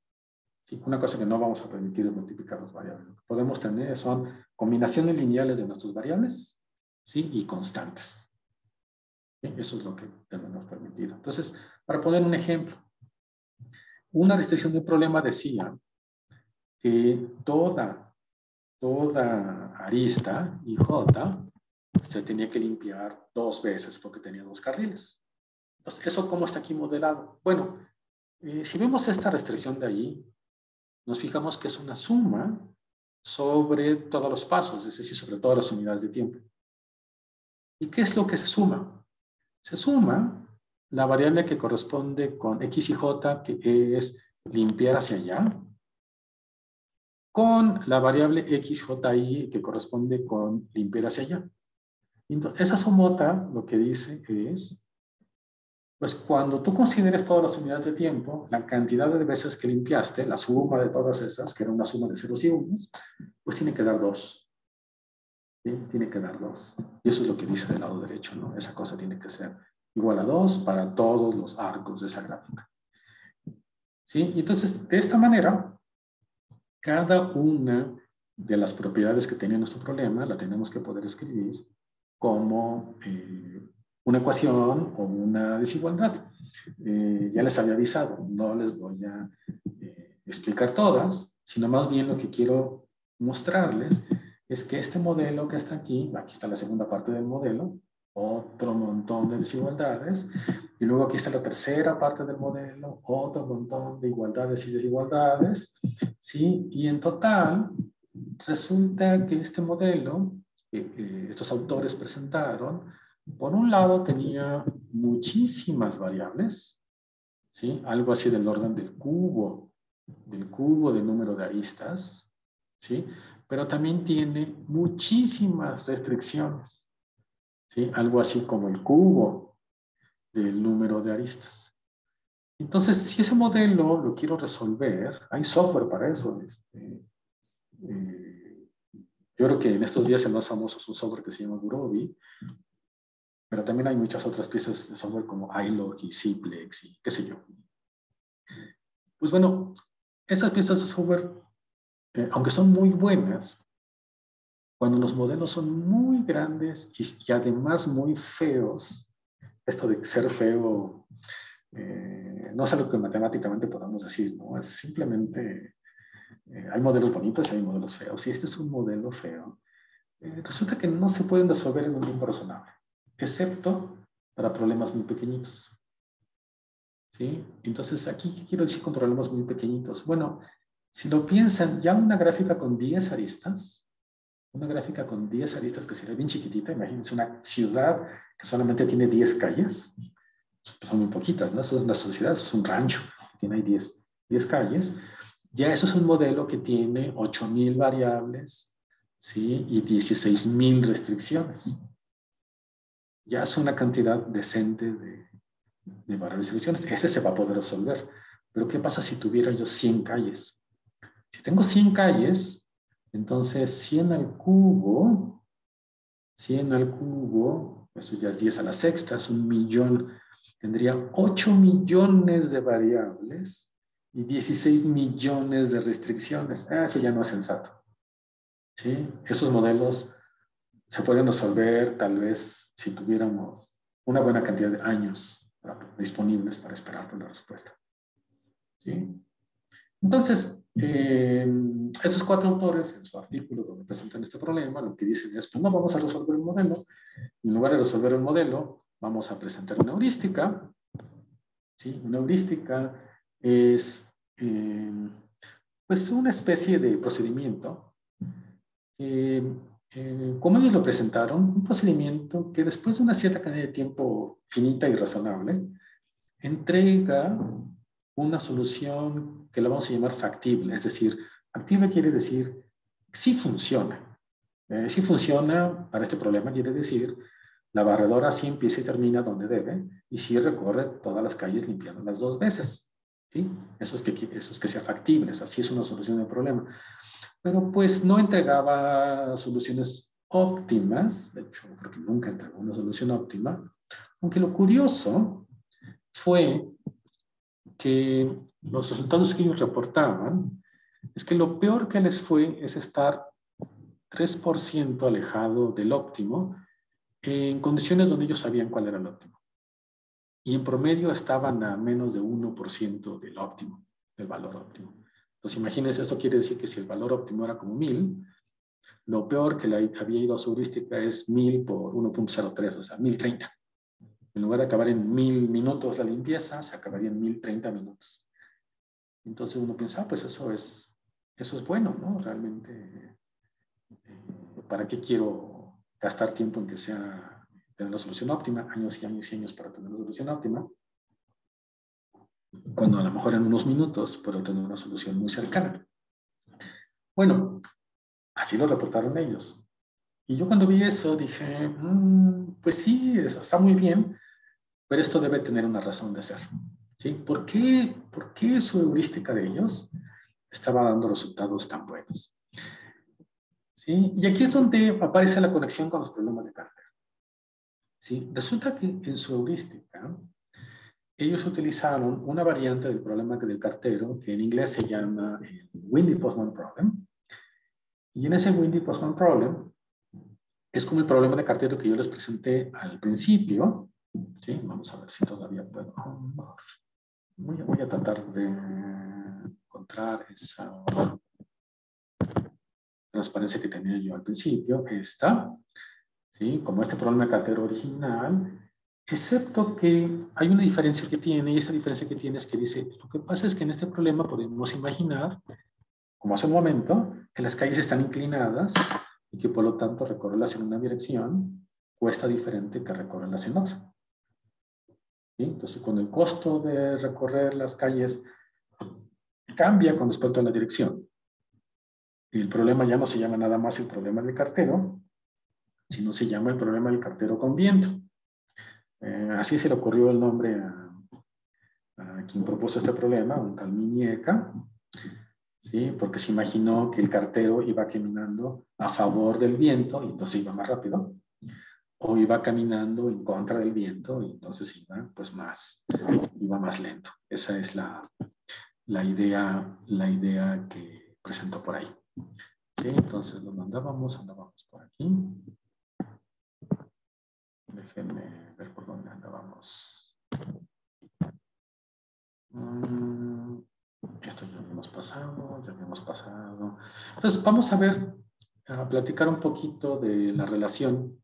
¿Sí? Una cosa que no vamos a permitir es multiplicar dos variables. Lo que podemos tener son combinaciones lineales de nuestras variables, ¿sí? Y constantes. ¿Sí? Eso es lo que tenemos permitido. Entonces, para poner un ejemplo, una restricción de un problema decía que toda arista y J se tenía que limpiar 2 veces porque tenía 2 carriles. Entonces, ¿eso cómo está aquí modelado? Bueno, si vemos esta restricción de ahí, nos fijamos que es una suma sobre todos los pasos, es decir, sobre todas las unidades de tiempo. ¿Y qué es lo que se suma? Se suma la variable que corresponde con X y J, que es limpiar hacia allá, con la variable XJI que corresponde con limpiar hacia allá. Entonces, esa sumota lo que dice es, pues cuando tú consideres todas las unidades de tiempo, la cantidad de veces que limpiaste, la suma de todas esas, que era una suma de ceros y unos, pues tiene que dar 2. ¿Sí? Tiene que dar 2. Y eso es lo que dice del lado derecho, ¿no? Esa cosa tiene que ser igual a 2 para todos los arcos de esa gráfica. ¿Sí? Y entonces, de esta manera, cada una de las propiedades que tenía nuestro problema la tenemos que poder escribir como una ecuación o una desigualdad. Ya les había avisado, no les voy a explicar todas, sino más bien lo que quiero mostrarles es que este modelo que está aquí está la segunda parte del modelo, otro montón de desigualdades, y luego aquí está la tercera parte del modelo, otro montón de igualdades y desigualdades, ¿sí? Y en total resulta que este modelo que estos autores presentaron, por un lado tenía muchísimas variables, ¿sí? Algo así del orden del cubo de número de aristas, ¿sí? Pero también tiene muchísimas restricciones, ¿sí? Algo así como el cubo del número de aristas. Entonces, si ese modelo lo quiero resolver, hay software para eso. Yo creo que en estos días el más famoso es un software que se llama Gurobi, pero también hay muchas otras piezas de software como iLog y Simplex y qué sé yo. Pues bueno, esas piezas de software, aunque son muy buenas, cuando los modelos son muy grandes y además muy feos, esto de ser feo no es algo que matemáticamente podamos decir, ¿no? Es simplemente, hay modelos bonitos y hay modelos feos. Y este es un modelo feo. Resulta que no se pueden resolver en un tiempo razonable, excepto para problemas muy pequeñitos. ¿Sí? Entonces, aquí, ¿qué quiero decir con problemas muy pequeñitos? Bueno, si lo piensan, ya una gráfica con 10 aristas, que sería bien chiquitita, imagínense una ciudad que solamente tiene 10 calles, pues son muy poquitas, ¿no? Eso es una sociedad, eso es un rancho, que tiene ahí 10 calles. Ya eso es un modelo que tiene 8,000 variables, ¿sí? Y 16,000 restricciones. Ya es una cantidad decente de variables y restricciones. Ese se va a poder resolver. Pero ¿qué pasa si tuviera yo 100 calles? Si tengo 100 calles, entonces 100 al cubo, eso ya es 10 a la sexta, es 1,000,000. Tendría 8 millones de variables y 16 millones de restricciones. Eso ya no es sensato. ¿Sí? Esos modelos se pueden resolver tal vez si tuviéramos una buena cantidad de años disponibles para esperar por la respuesta. ¿Sí? Entonces, esos 4 autores en su artículo donde presentan este problema, lo que dicen es, pues no vamos a resolver el modelo, y en lugar de resolver el modelo, vamos a presentar una heurística. ¿Sí? Una heurística es pues una especie de procedimiento como ellos lo presentaron, un procedimiento que después de una cierta cantidad de tiempo finita y razonable, entrega una solución que la vamos a llamar factible. Es decir, factible quiere decir sí funciona. Sí funciona para este problema, quiere decir la barredora sí empieza y termina donde debe y sí recorre todas las calles limpiándolas 2 veces. ¿Sí? Eso es que sea factible, así es una solución del problema. Pero pues no entregaba soluciones óptimas, de hecho creo que nunca entregó una solución óptima, aunque lo curioso fue que los resultados que ellos reportaban es que lo peor que les fue es estar 3% alejado del óptimo en condiciones donde ellos sabían cuál era el óptimo. Y en promedio estaban a menos de 1% del óptimo, del valor óptimo. Entonces imagínense, esto quiere decir que si el valor óptimo era como 1,000, lo peor que le había ido a su heurística es 1,000 por 1.03, o sea, 1,030. En lugar de acabar en 1,000 minutos la limpieza, se acabaría en 1,030 minutos. Entonces uno piensa, pues eso es bueno, ¿no? Realmente, ¿para qué quiero gastar tiempo en que sea tener la solución óptima? Años y años y años para tener la solución óptima. Cuando a lo mejor en unos minutos puedo tener una solución muy cercana. Bueno, así lo reportaron ellos. Y yo cuando vi eso dije, pues sí, eso está muy bien, pero esto debe tener una razón de ser. ¿Sí? ¿Por qué su heurística de ellos estaba dando resultados tan buenos? ¿Sí? Y aquí es donde aparece la conexión con los problemas de cartera. ¿Sí? Resulta que en su heurística ellos utilizaron una variante del problema del cartero que en inglés se llama el Windy-Postman Problem. Y en ese Windy-Postman Problem es como el problema de cartero que yo les presenté al principio. ¿Sí? Vamos a ver si todavía puedo. Voy a tratar de encontrar esa transparencia que tenía yo al principio. Esta, ¿sí? Como este problema de cartero original, excepto que hay una diferencia que tiene, y esa diferencia que tiene es que dice, lo que pasa es que en este problema podemos imaginar como hace un momento, que las calles están inclinadas y que por lo tanto recorrerlas en una dirección cuesta diferente que recorrerlas en otra. ¿Sí? Entonces, cuando el costo de recorrer las calles cambia con respecto a la dirección, y el problema ya no se llama nada más el problema del cartero, sino se llama el problema del cartero con viento. Así se le ocurrió el nombre a quien propuso este problema, un tal Minieka, ¿sí? Porque se imaginó que el cartero iba caminando a favor del viento y entonces iba más rápido, o iba caminando en contra del viento y entonces iba más lento. Esa es la idea que presentó por ahí. ¿Sí? Entonces andábamos por aquí. Déjenme ver por dónde andábamos. Esto ya habíamos pasado. Entonces vamos a platicar un poquito de la relación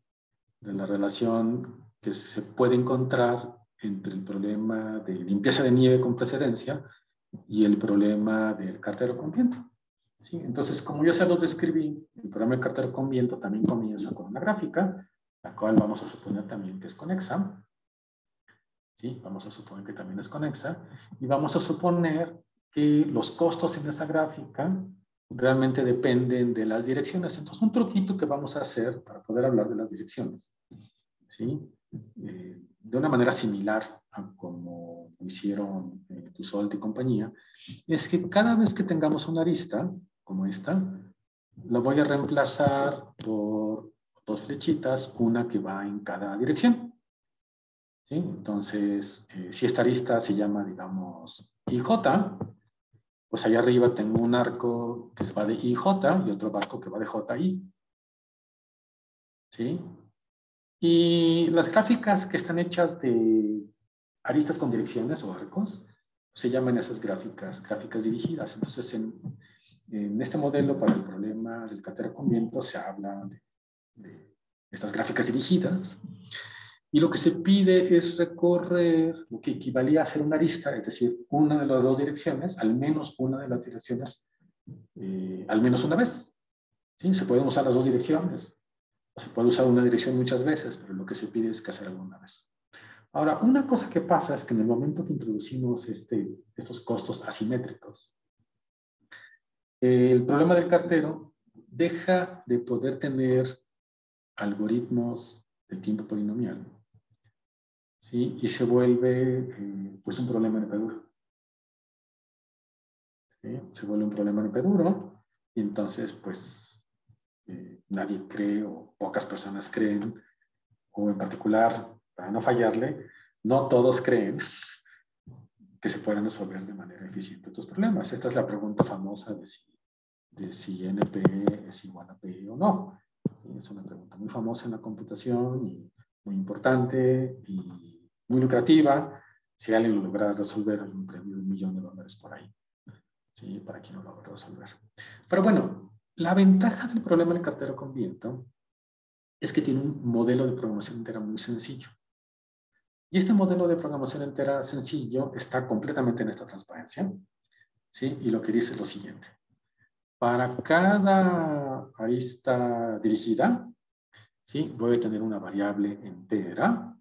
que se puede encontrar entre el problema de limpieza de nieve con precedencia y el problema del cartero con viento. ¿Sí? Entonces, como yo se lo describí, el problema del cartero con viento también comienza con una gráfica, la cual vamos a suponer también que es conexa. ¿Sí? Vamos a suponer que también es conexa. Y vamos a suponer que los costos en esa gráfica realmente dependen de las direcciones. Entonces, un truquito que vamos a hacer para poder hablar de las direcciones, ¿sí? De una manera similar a como lo hicieron Tussaud y compañía, es que cada vez que tengamos una arista, como esta, la voy a reemplazar por dos flechitas, una que va en cada dirección. ¿Sí? Entonces, si esta arista se llama, digamos, IJ, pues allá arriba tengo un arco que va de IJ y otro arco que va de JI. ¿Sí? Y las gráficas que están hechas de aristas con direcciones o arcos, se llaman esas gráficas dirigidas. Entonces, en este modelo para el problema del cartero con viento se habla de estas gráficas dirigidas. Y lo que se pide es recorrer lo que equivalía a hacer una arista, es decir, una de las dos direcciones, al menos una de las direcciones, al menos una vez. ¿Sí? Se pueden usar las dos direcciones, o se puede usar una dirección muchas veces, pero lo que se pide es que hacer alguna vez. Ahora, una cosa que pasa es que en el momento que introducimos estos costos asimétricos, el problema del cartero deja de poder tener algoritmos de tiempo polinomial, ¿sí? Y se vuelve pues un problema NP duro. ¿Sí? Se vuelve un problema NP duro y entonces pues nadie cree o pocas personas creen, o en particular, para no fallarle, no todos creen que se puedan resolver de manera eficiente estos problemas. Esta es la pregunta famosa de si NP es igual a P o no. Es una pregunta muy famosa en la computación y muy importante y muy lucrativa. Si alguien lo logra resolver, hay un premio de $1.000.000 por ahí. ¿Sí? Para quien no lo logra resolver. Pero bueno, la ventaja del problema del cartero con viento es que tiene un modelo de programación entera muy sencillo. Y este modelo de programación entera sencillo está completamente en esta transparencia. ¿Sí? Y lo que dice es lo siguiente. Para cada arista dirigida, ¿sí? Voy a tener una variable entera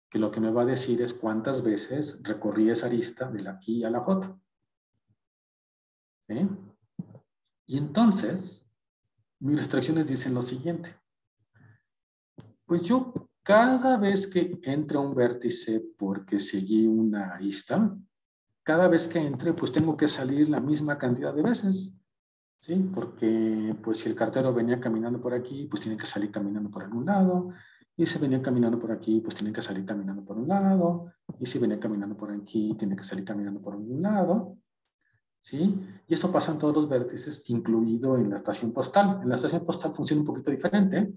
que lo que me va a decir es cuántas veces recorrí esa arista de la I a la J. ¿Sí? Y entonces, mis restricciones dicen lo siguiente. Pues yo cada vez que entre a un vértice porque seguí una arista, cada vez que entre, pues tengo que salir la misma cantidad de veces. ¿Sí? Porque pues si el cartero venía caminando por aquí, pues tiene que salir caminando por algún lado. Y si venía caminando por aquí, pues tiene que salir caminando por un lado. Y si venía caminando por aquí, tiene que salir caminando por algún lado. ¿Sí? Y eso pasa en todos los vértices, incluido en la estación postal. En la estación postal funciona un poquito diferente,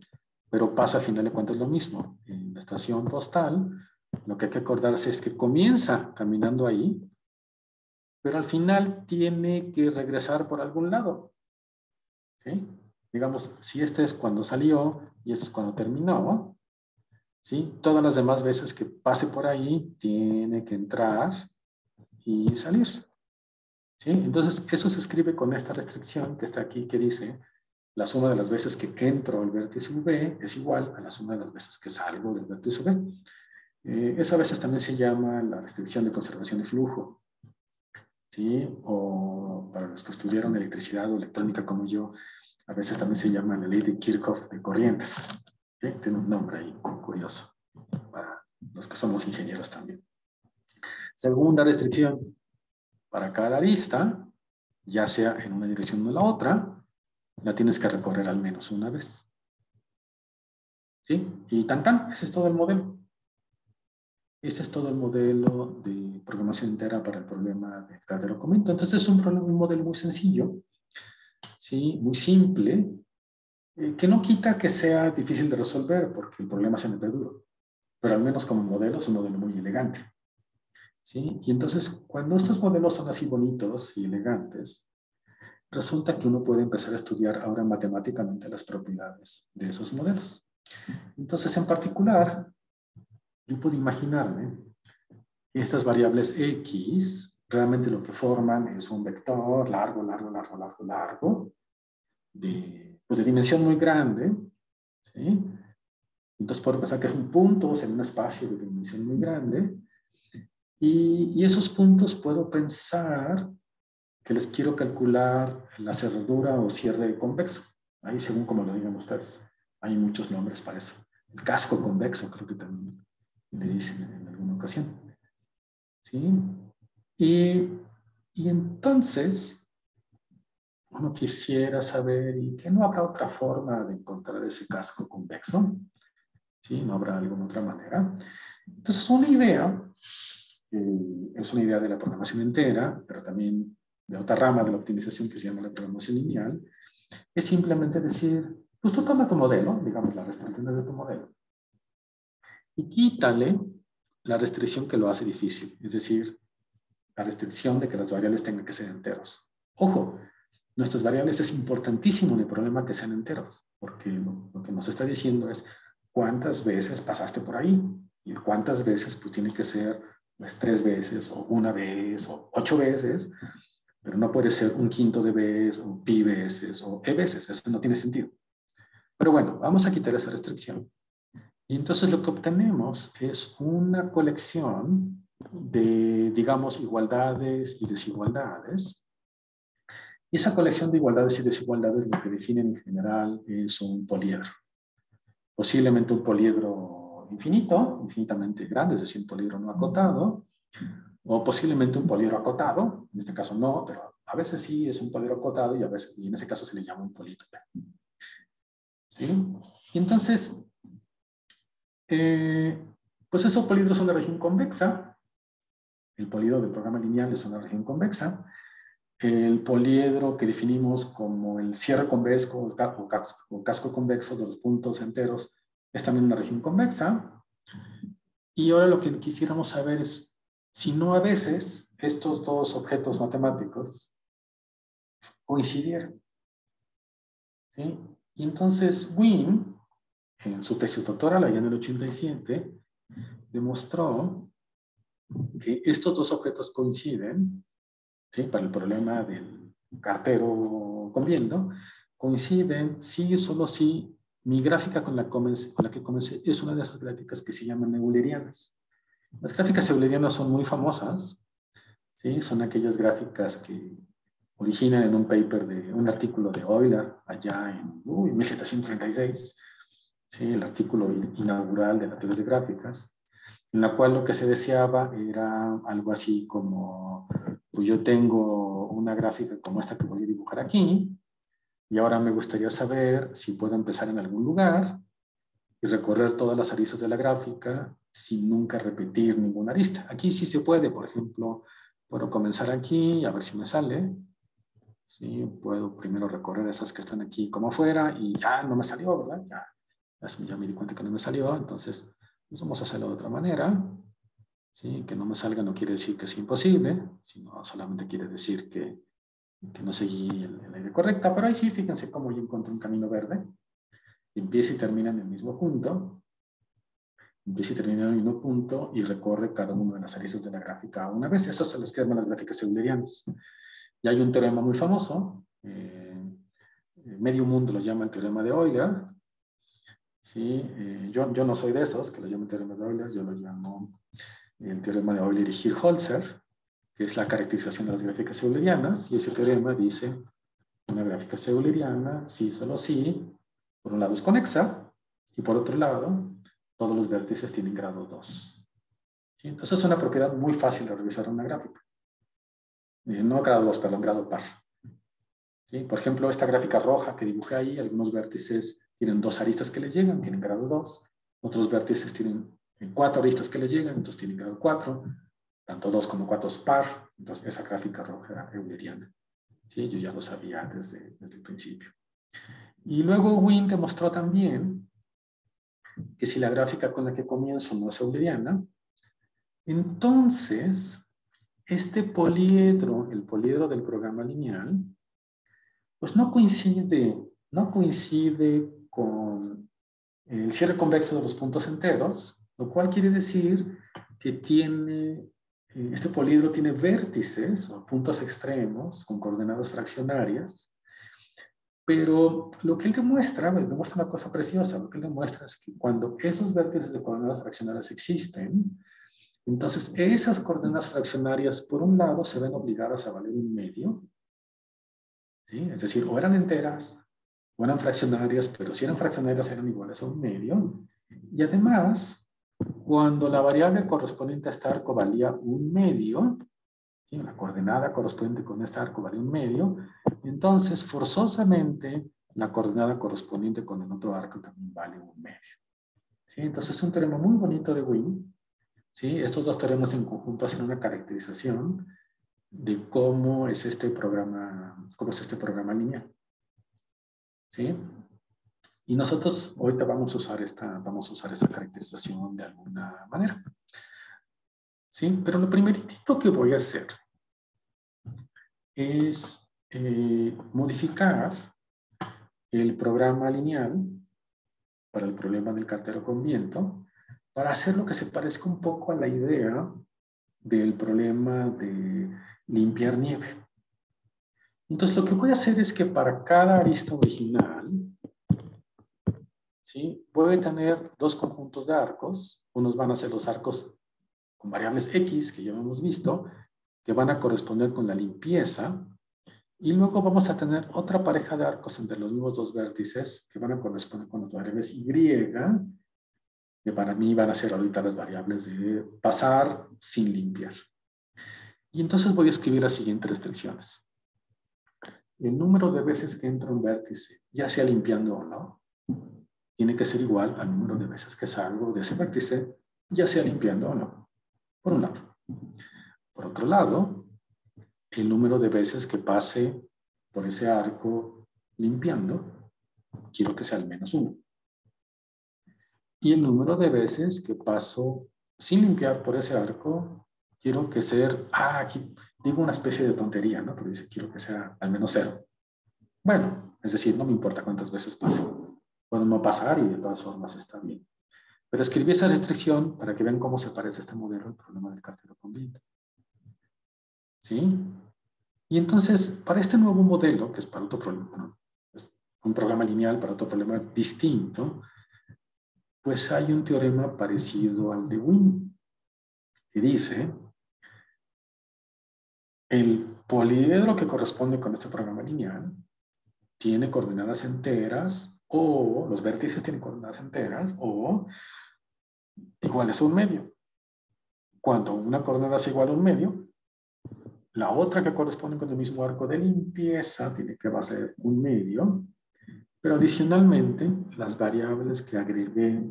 pero pasa al final de cuentas lo mismo. En la estación postal, lo que hay que acordarse es que comienza caminando ahí, pero al final tiene que regresar por algún lado. ¿Sí? Digamos, si este es cuando salió y este es cuando terminó, ¿sí? Todas las demás veces que pase por ahí, tiene que entrar y salir. ¿Sí? Entonces, eso se escribe con esta restricción que está aquí, que dice la suma de las veces que entro al vértice V es igual a la suma de las veces que salgo del vértice V. Eso a veces también se llama la restricción de conservación de flujo. ¿Sí? O para los que estudiaron electricidad o electrónica como yo, a veces también se llama la ley de Kirchhoff de corrientes. ¿Sí? Tiene un nombre ahí curioso para los que somos ingenieros también. Segunda restricción, para cada arista, ya sea en una dirección o en la otra, la tienes que recorrer al menos una vez. ¿Sí? Y tan tan, ese es todo el modelo. Ese es todo el modelo de programación entera para el problema de verdadero comento. Entonces es un modelo muy sencillo, ¿sí? Muy simple, que no quita que sea difícil de resolver porque el problema se mete duro. Pero al menos como modelo es un modelo muy elegante. ¿Sí? Y entonces cuando estos modelos son así bonitos y elegantes, resulta que uno puede empezar a estudiar ahora matemáticamente las propiedades de esos modelos. Entonces, en particular, yo puedo imaginarme que estas variables X realmente lo que forman es un vector largo, largo, largo, largo, largo, pues de dimensión muy grande, ¿sí? Entonces puedo pensar que es un punto en un espacio de dimensión muy grande, y esos puntos puedo pensar que les quiero calcular la cerradura o cierre convexo. Ahí según como lo digan ustedes. Hay muchos nombres para eso. El casco convexo creo que también le dicen en alguna ocasión. ¿Sí? Y entonces uno quisiera saber, ¿y que no habrá otra forma de encontrar ese casco convexo? ¿Sí? ¿No habrá alguna otra manera? Entonces una idea, es una idea de la programación entera, pero también de otra rama de la optimización que se llama la programación lineal, es simplemente decir, pues tú toma tu modelo, digamos la restricción de tu modelo, y quítale la restricción que lo hace difícil, es decir, la restricción de que las variables tengan que ser enteros. Ojo, nuestras variables es importantísimo en el problema que sean enteros, porque lo que nos está diciendo es cuántas veces pasaste por ahí, y cuántas veces pues tiene que ser pues, 3 veces, o 1 vez, o 8 veces, pero no puede ser un quinto de vez, o pi veces, o e veces, eso no tiene sentido. Pero bueno, vamos a quitar esa restricción. Y entonces lo que obtenemos es una colección de, digamos, igualdades y desigualdades. Y esa colección de igualdades y desigualdades lo que definen en general es un poliedro. Posiblemente un poliedro infinito, infinitamente grande, es decir, un poliedro no acotado, o posiblemente un poliedro acotado, en este caso no, pero a veces sí es un poliedro acotado y a veces, y en ese caso se le llama un polítope. ¿Sí? Y entonces, pues esos poliedros son de región convexa. El poliedro del programa lineal es una región convexa. El poliedro que definimos como el cierre convexo o casco convexo de los puntos enteros es también una región convexa. Y ahora lo que quisiéramos saber es si no a veces estos dos objetos matemáticos coincidieran. ¿Sí? Y entonces Wien, en su tesis doctoral allá en el 87, demostró que estos dos objetos coinciden, ¿sí? Para el problema del cartero comiendo, coinciden sí y solo si mi gráfica con la que comencé es una de esas gráficas que se llaman eulerianas. Las gráficas eulerianas son muy famosas, ¿sí? Son aquellas gráficas que originan en un paper de un artículo de Euler allá en 1736, ¿sí? El artículo inaugural de la teoría de gráficas, en la cual lo que se deseaba era algo así como, pues yo tengo una gráfica como esta que voy a dibujar aquí, y ahora me gustaría saber si puedo empezar en algún lugar y recorrer todas las aristas de la gráfica sin nunca repetir ninguna arista. Aquí sí se puede, por ejemplo, puedo comenzar aquí, a ver si me sale. Sí, puedo primero recorrer esas que están aquí como afuera y ya no me salió, ¿verdad? Ya me di cuenta que no me salió, entonces pues vamos a hacerlo de otra manera. ¿Sí? Que no me salga no quiere decir que es imposible, sino solamente quiere decir que no seguí la idea correcta, pero ahí sí, fíjense cómo yo encontré un camino verde, empieza y termina en el mismo punto, empieza y termina en el mismo punto y recorre cada una de las aristas de la gráfica una vez. Eso se les llaman las gráficas eulerianas. Y hay un teorema muy famoso, medio mundo lo llama el teorema de Euler. ¿Sí? Yo no soy de esos que lo llaman teorema de Euler, yo lo llamo el teorema de Euler y Hirsch-Holzer, que es la caracterización de las gráficas eulerianas, y ese teorema dice una gráfica euleriana, sí, solo sí, por un lado es conexa, y por otro lado, todos los vértices tienen grado 2. ¿Sí? Entonces es una propiedad muy fácil de revisar una gráfica. No grado 2, perdón, grado par. ¿Sí? Por ejemplo, esta gráfica roja que dibujé ahí, algunos vértices tienen 2 aristas que le llegan, tienen grado 2. Otros vértices tienen 4 aristas que le llegan, entonces tienen grado 4. Tanto 2 como 4 es par. Entonces esa gráfica roja era euleriana. ¿Sí? Yo ya lo sabía desde el principio. Y luego Wien demostró también que si la gráfica con la que comienzo no es euleriana, entonces este poliedro, el poliedro del programa lineal, pues no coincide con el cierre convexo de los puntos enteros, lo cual quiere decir que este poliedro tiene vértices o puntos extremos con coordenadas fraccionarias, pero lo que él demuestra una cosa preciosa. Lo que él demuestra es que cuando esos vértices de coordenadas fraccionarias existen, entonces esas coordenadas fraccionarias, por un lado, se ven obligadas a valer un medio, ¿sí? Es decir, o eran enteras o eran fraccionarias, pero si eran fraccionarias eran iguales a un medio. Y además, cuando la variable correspondiente a este arco valía un medio, ¿sí? La coordenada correspondiente con este arco valía un medio, entonces forzosamente la coordenada correspondiente con el otro arco también vale un medio. ¿Sí? Entonces es un teorema muy bonito de Wien. ¿Sí? Estos dos teoremas en conjunto hacen una caracterización de cómo es este programa lineal. ¿Sí? Y nosotros ahorita vamos a usar esta caracterización de alguna manera. ¿Sí? Pero lo primerito que voy a hacer es modificar el programa lineal para el problema del cartero con viento para hacer lo que se parezca un poco a la idea del problema de limpiar nieve. Entonces lo que voy a hacer es que para cada arista original, ¿sí? Voy a tener 2 conjuntos de arcos. Unos van a ser los arcos con variables X, que ya hemos visto, que van a corresponder con la limpieza. Y luego vamos a tener otra pareja de arcos entre los mismos 2 vértices que van a corresponder con las variables Y, que para mí van a ser ahorita las variables de pasar sin limpiar. Y entonces voy a escribir las siguientes restricciones. El número de veces que entra un vértice, ya sea limpiando o no, tiene que ser igual al número de veces que salgo de ese vértice, ya sea limpiando o no, por un lado. Por otro lado, el número de veces que pase por ese arco limpiando, quiero que sea al menos 1. Y el número de veces que paso sin limpiar por ese arco, quiero que sea, aquí digo una especie de tontería, ¿no? Pero dice, quiero que sea al menos 0. Bueno, es decir, no me importa cuántas veces pase. Puedo no pasar y de todas formas está bien. Pero escribí esa restricción para que vean cómo se parece este modelo al problema del cartero con viento. ¿Sí? Y entonces, para este nuevo modelo, que es para otro problema, bueno, es un programa lineal para otro problema distinto, pues hay un teorema parecido al de Wien, que dice, el poliedro que corresponde con este programa lineal tiene coordenadas enteras, o los vértices tienen coordenadas enteras, o iguales a un medio. Cuando una coordenada es igual a un medio, la otra que corresponde con el mismo arco de limpieza tiene que va a ser un medio, pero adicionalmente las variables que agregué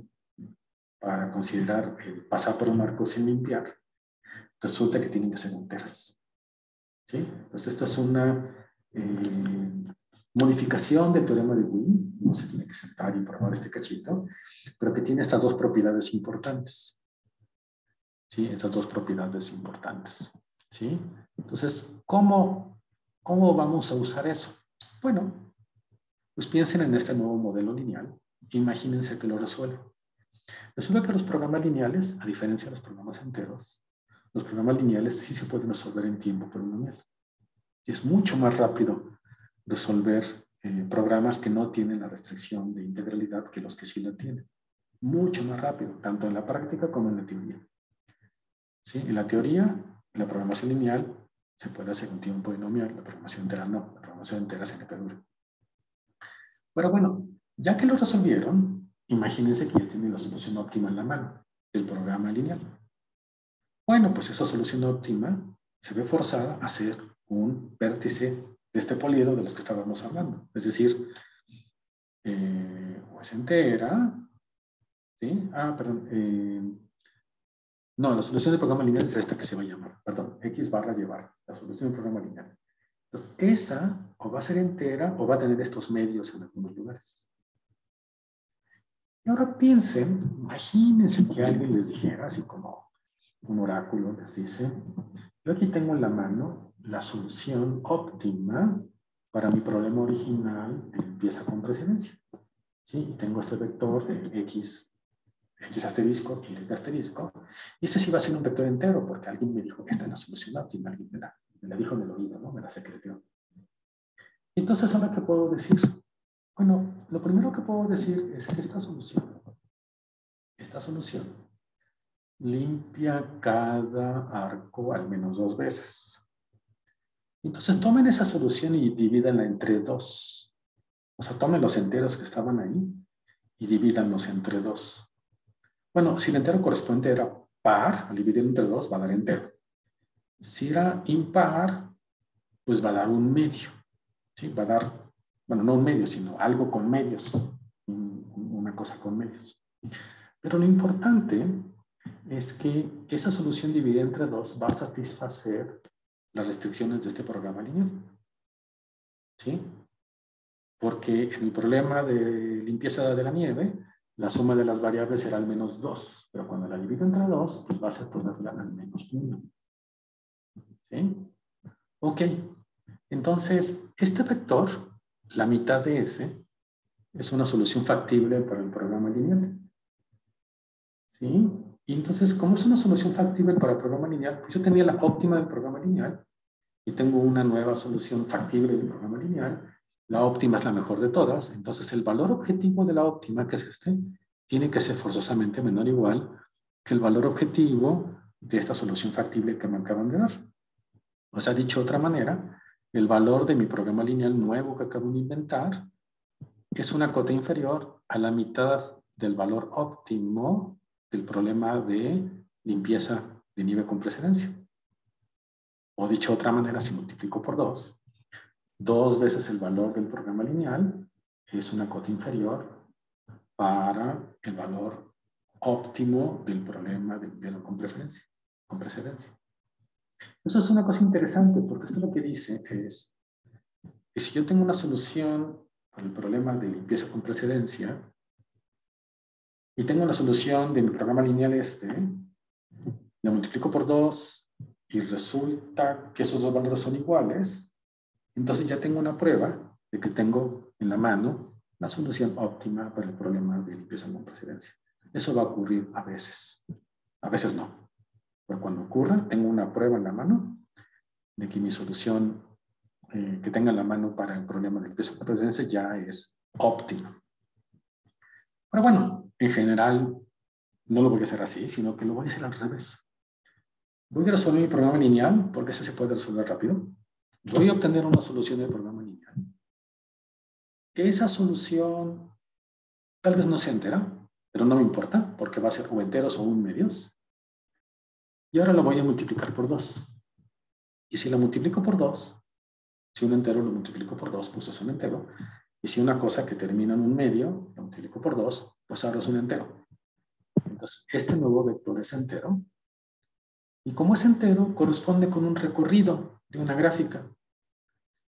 para considerar pasar por un arco sin limpiar, resulta que tienen que ser enteras. ¿Sí? Entonces esta es una modificación del teorema de Wien, no se tiene que sentar y probar este cachito, pero que tiene estas 2 propiedades importantes. ¿Sí? Estas 2 propiedades importantes. ¿Sí? Entonces, ¿cómo vamos a usar eso? Bueno, pues piensen en este nuevo modelo lineal. Imagínense que lo resuelven. Resulta que los programas lineales, a diferencia de los programas enteros, los programas lineales sí se pueden resolver en tiempo polinomial. Y es mucho más rápido resolver programas que no tienen la restricción de integralidad que los que sí la tienen. Mucho más rápido, tanto en la práctica como en la teoría. ¿Sí? En la teoría, en la programación lineal, se puede hacer un tiempo binomial, la programación entera no, la programación entera se perdura. Pero bueno, ya que lo resolvieron, imagínense que ya tienen la solución óptima en la mano del programa lineal. Bueno, pues esa solución óptima se ve forzada a ser un vértice de este poliedro de los que estábamos hablando. Es decir, o es entera, ¿sí? Perdón. No, la solución del programa lineal es esta que se va a llamar, perdón, x barra y barra, la solución del programa lineal. Entonces, esa o va a ser entera o va a tener estos medios en algunos lugares. Y ahora piensen, imagínense que alguien les dijera, así como un oráculo les dice, yo aquí tengo en la mano la solución óptima para mi problema original de limpieza con precedencia. ¿Sí? Y tengo este vector de x asterisco, y asterisco, y ese sí va a ser un vector entero, porque alguien me dijo que esta es la solución óptima, alguien me la dijo en el oído, ¿no? Me la secretó. Entonces, ¿ahora qué puedo decir? Bueno, lo primero que puedo decir es que esta solución limpia cada arco al menos 2 veces. Entonces, tomen esa solución y divídanla entre 2. O sea, tomen los enteros que estaban ahí y divídanlos entre 2. Bueno, si el entero corresponde era par, al dividir entre 2 va a dar entero. Si era impar, pues va a dar un medio. ¿Sí? Va a dar, bueno, no un medio, sino algo con medios. Una cosa con medios. Pero lo importante es que esa solución dividida entre 2 va a satisfacer las restricciones de este programa lineal. ¿Sí? Porque en el problema de limpieza de la nieve, la suma de las variables será al menos 2, pero cuando la divido entre 2, pues va a ser todavía al menos 1. ¿Sí? Ok, entonces este vector, la mitad de ese, es una solución factible para el programa lineal. ¿Sí? Y entonces, como es una solución factible para el programa lineal, pues yo tenía la óptima del programa lineal y tengo una nueva solución factible del programa lineal. La óptima es la mejor de todas, entonces el valor objetivo de la óptima, que es este, tiene que ser forzosamente menor o igual que el valor objetivo de esta solución factible que me acaban de dar. O sea, dicho de otra manera, el valor de mi programa lineal nuevo que acabo de inventar es una cota inferior a la mitad del valor óptimo del problema de limpieza de nieve con precedencia. O dicho de otra manera, si multiplico por 2 veces el valor del programa lineal es una cota inferior para el valor óptimo del problema de limpieza con precedencia. Eso es una cosa interesante, porque esto lo que dice es que si yo tengo una solución para el problema de limpieza con precedencia y tengo una solución de mi programa lineal la multiplico por 2 y resulta que esos dos valores son iguales, entonces ya tengo una prueba de que tengo en la mano la solución óptima para el problema de limpieza con precedencia. Eso va a ocurrir a veces no. Pero cuando ocurra, tengo una prueba en la mano de que mi solución que tenga en la mano para el problema de limpieza con precedencia ya es óptima. Pero bueno, en general no lo voy a hacer así, sino que lo voy a hacer al revés. Voy a resolver mi programa lineal, porque ese se puede resolver rápido. Voy a obtener una solución del programa lineal. Esa solución tal vez no sea entera, pero no me importa, porque va a ser o enteros o un medios. Y ahora lo voy a multiplicar por 2. Y si la multiplico por 2, si un entero lo multiplico por 2, pues es un entero. Y si una cosa que termina en un medio, lo multiplico por 2, pues ahora es un entero. Entonces, este nuevo vector es entero. Y como es entero, corresponde con un recorrido de una gráfica.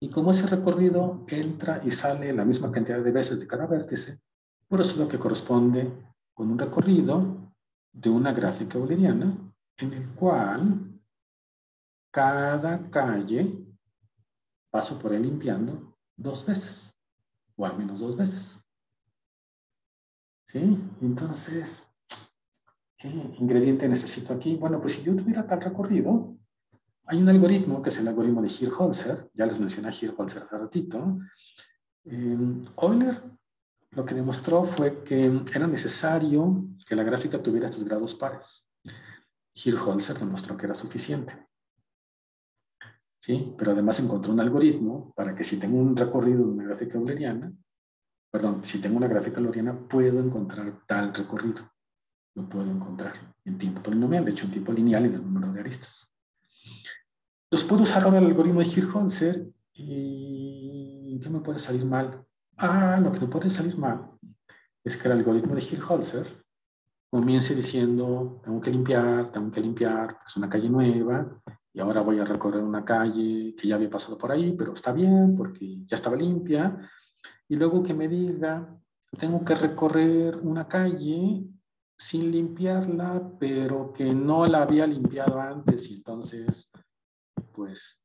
Y como ese recorrido entra y sale la misma cantidad de veces de cada vértice, por eso es lo que corresponde con un recorrido de una gráfica euleriana en el cual cada calle paso por él limpiando 2 veces, o al menos 2 veces. ¿Sí? Entonces, ¿qué ingrediente necesito aquí? Bueno, pues si yo tuviera tal recorrido, Hay un algoritmo que es el algoritmo de Hirsch-Holzer, ya les mencioné a Hirsch-Holzer hace ratito. Euler lo que demostró fue que era necesario que la gráfica tuviera estos grados pares. Hirsch-Holzer demostró que era suficiente. ¿Sí? Pero además encontró un algoritmo para que si tengo un recorrido de una gráfica euleriana, perdón, si tengo una gráfica euleriana, puedo encontrar tal recorrido. Lo puedo encontrar en tiempo polinomial, de hecho en tiempo lineal en el número de aristas. Entonces puedo usar ahora el algoritmo de Hirsch-Holzer y ¿qué me puede salir mal? Lo que me puede salir mal es que el algoritmo de Hirsch-Holzer comience diciendo, tengo que limpiar, es una calle nueva, y ahora voy a recorrer una calle que ya había pasado por ahí, pero está bien porque ya estaba limpia, y luego que me diga, tengo que recorrer una calle sin limpiarla, pero que no la había limpiado antes, y entonces, pues,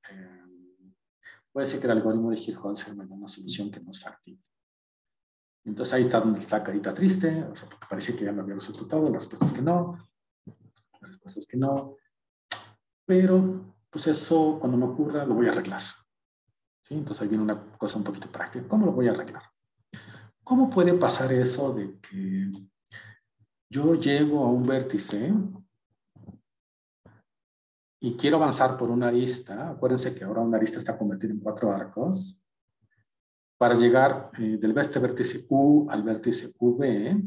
puede ser que el algoritmo de Hirsch-Holzer me da una solución que no es factible. Entonces ahí está la carita triste, o sea, porque parece que ya me había resuelto todo, la respuesta es que no, la respuesta es que no, pero pues eso cuando me ocurra lo voy a arreglar. ¿Sí? Entonces ahí viene una cosa un poquito práctica. ¿Cómo lo voy a arreglar? ¿Cómo puede pasar eso de que yo llego a un vértice y quiero avanzar por una arista? Acuérdense que ahora una arista está convertida en 4 arcos. Para llegar del vértice U al vértice V,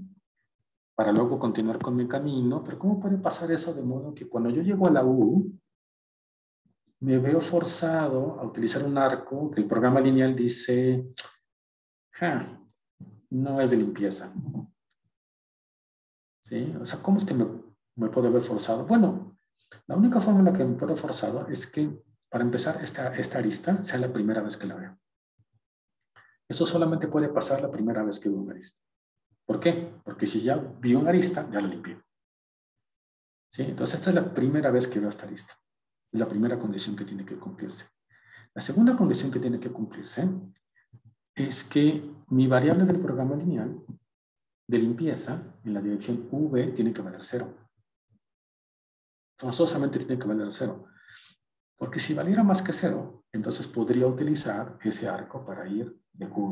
para luego continuar con mi camino. Pero ¿cómo puede pasar eso de modo que cuando yo llego a la U, me veo forzado a utilizar un arco que el programa lineal dice, no es de limpieza? ¿Sí? O sea, ¿cómo es que me puedo ver forzado? Bueno, la única forma en la que me puedo forzado es que, para empezar, esta arista sea la primera vez que la veo. Eso solamente puede pasar la primera vez que veo una arista. ¿Por qué? Porque si ya vi una arista, ya la limpié. ¿Sí? Entonces, esta es la primera vez que veo esta arista. Es la primera condición que tiene que cumplirse. La segunda condición que tiene que cumplirse es que mi variable del programa lineal de limpieza en la dirección V tiene que valer 0. Forzosamente tiene que valer 0. Porque si valiera más que 0, entonces podría utilizar ese arco para ir de Q a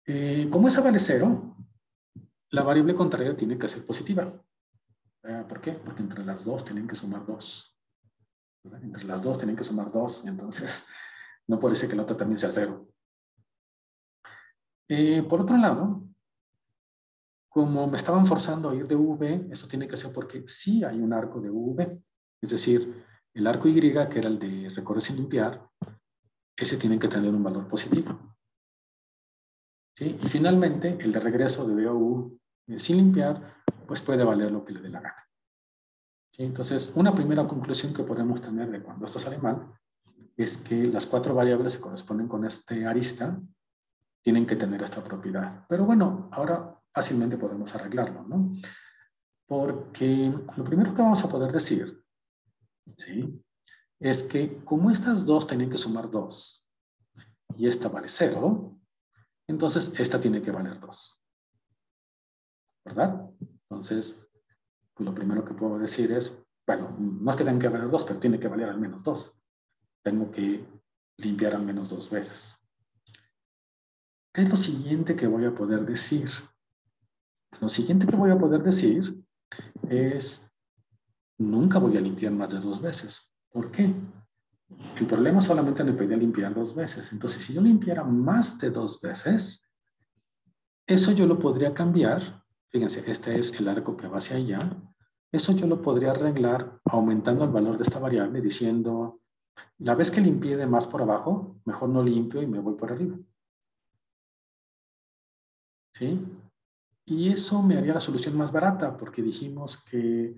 V. Como esa vale 0, la variable contraria tiene que ser positiva. ¿Por qué? Porque entre las dos tienen que sumar 2. Entre las dos tienen que sumar 2, entonces no puede ser que la otra también sea 0. Por otro lado, como me estaban forzando a ir de V, eso tiene que ser porque sí hay un arco de V. Es decir, el arco Y, que era el de recorrer sin limpiar, ese tiene que tener un valor positivo. ¿Sí? Y finalmente, el de regreso de V a U sin limpiar, pues puede valer lo que le dé la gana. ¿Sí? Entonces, una primera conclusión que podemos tener de cuando esto sale mal es que las 4 variables que corresponden con este arista tienen que tener esta propiedad. Pero bueno, ahora fácilmente podemos arreglarlo, ¿no? Porque lo primero que vamos a poder decir, ¿sí?, es que como estas dos tienen que sumar 2 y esta vale 0, entonces esta tiene que valer 2. ¿Verdad? Entonces, pues lo primero que puedo decir es, bueno, no es que tenga que valer 2, pero tiene que valer al menos 2. Tengo que limpiar al menos 2 veces. ¿Qué es lo siguiente que voy a poder decir? Lo siguiente que voy a poder decir es, nunca voy a limpiar más de 2 veces. ¿Por qué? El problema solamente me pedía limpiar 2 veces. Entonces, si yo limpiara más de 2 veces, eso yo lo podría cambiar. Fíjense, este es el arco que va hacia allá. Eso yo lo podría arreglar aumentando el valor de esta variable, diciendo, la vez que limpié de más por abajo, mejor no limpio y me voy por arriba. ¿Sí? Y eso me haría la solución más barata, porque dijimos que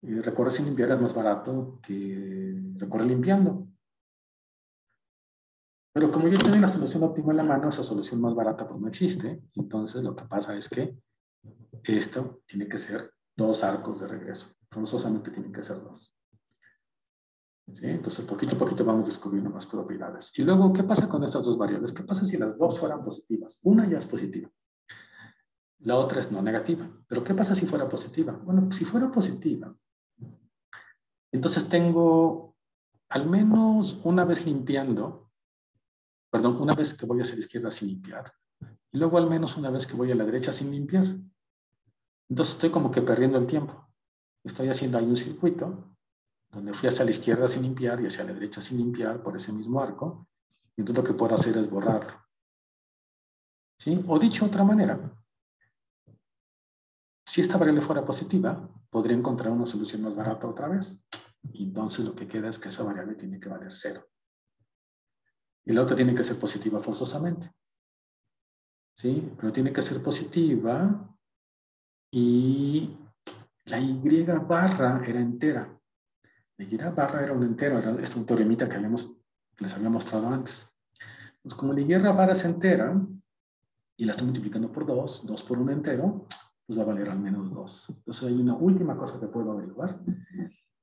recorrer sin limpiar es más barato que recorrer limpiando. Pero como yo tengo la solución óptima en la mano, esa solución más barata pues no existe. Entonces lo que pasa es que esto tiene que ser 2 arcos de regreso. Forzosamente tienen que ser 2. ¿Sí? Entonces poquito a poquito vamos descubriendo más propiedades. Y luego, ¿qué pasa con estas 2 variables? ¿Qué pasa si las 2 fueran positivas? Una ya es positiva. La otra es no negativa. ¿Pero qué pasa si fuera positiva? Bueno, si fuera positiva, Entonces tengo al menos una vez limpiando, perdón, una vez que voy hacia la izquierda sin limpiar, y luego al menos una vez que voy a la derecha sin limpiar. Entonces estoy como que perdiendo el tiempo. Estoy haciendo ahí un circuito donde fui hacia la izquierda sin limpiar y hacia la derecha sin limpiar por ese mismo arco. Y entonces lo que puedo hacer es borrarlo. ¿Sí? O dicho de otra manera, si esta variable fuera positiva, podría encontrar una solución más barata otra vez. Y entonces lo que queda es que esa variable tiene que valer 0. Y la otra tiene que ser positiva forzosamente. ¿Sí? Pero tiene que ser positiva y la y barra era entera. La y barra era un entero, era este un teoremita que les había mostrado antes. Pues como la y barra es entera y la estoy multiplicando por 2, 2 por un entero, pues va a valer al menos 2. Entonces hay una última cosa que puedo averiguar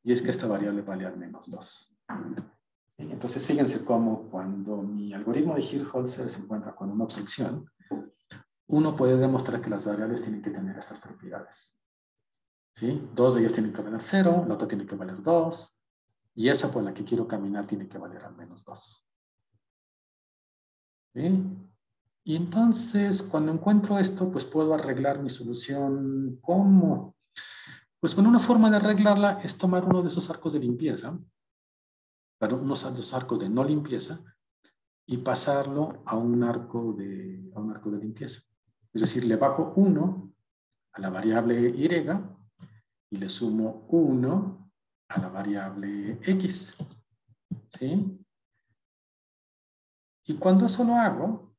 y es que esta variable vale al menos 2. ¿Sí? Entonces fíjense cómo cuando mi algoritmo de Hirsch-Holzer se encuentra con una obstrucción, uno puede demostrar que las variables tienen que tener estas propiedades. ¿Sí? Dos de ellas tienen que valer 0, la otra tiene que valer 2, y esa por la que quiero caminar tiene que valer al menos 2. ¿Sí? Y entonces, cuando encuentro esto, pues puedo arreglar mi solución. ¿Cómo? Pues bueno, una forma de arreglarla es tomar uno de esos arcos de limpieza, perdón, unos de esos arcos de no limpieza, y pasarlo a un arco de limpieza. Es decir, le bajo 1 a la variable y y le sumo 1 a la variable x. ¿Sí? Y cuando eso lo hago,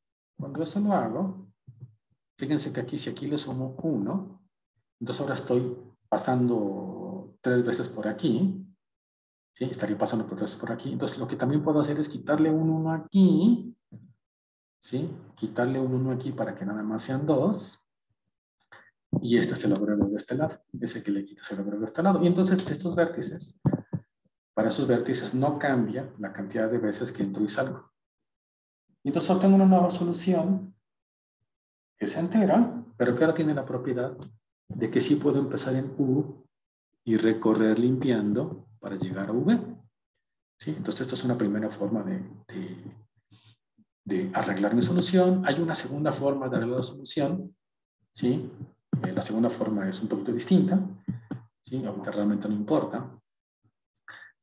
fíjense que aquí, si aquí le sumo 1, entonces ahora estoy pasando 3 veces por aquí, ¿sí? Estaría pasando por 3 veces por aquí. Entonces lo que también puedo hacer es quitarle un 1 aquí, ¿sí? Quitarle un 1 aquí para que nada más sean 2. Y este se lo agrego de este lado. Ese que le quita se lo agrego de este lado. Y entonces estos vértices, para esos vértices no cambia la cantidad de veces que entro y salgo. Y entonces obtengo una nueva solución que es entera, pero que ahora tiene la propiedad de que sí puedo empezar en U y recorrer limpiando para llegar a V. ¿Sí? Entonces esto es una primera forma de arreglar mi solución. Hay una segunda forma de arreglar la solución. ¿Sí? La segunda forma es un poquito distinta. ¿Sí? Ahorita realmente no importa.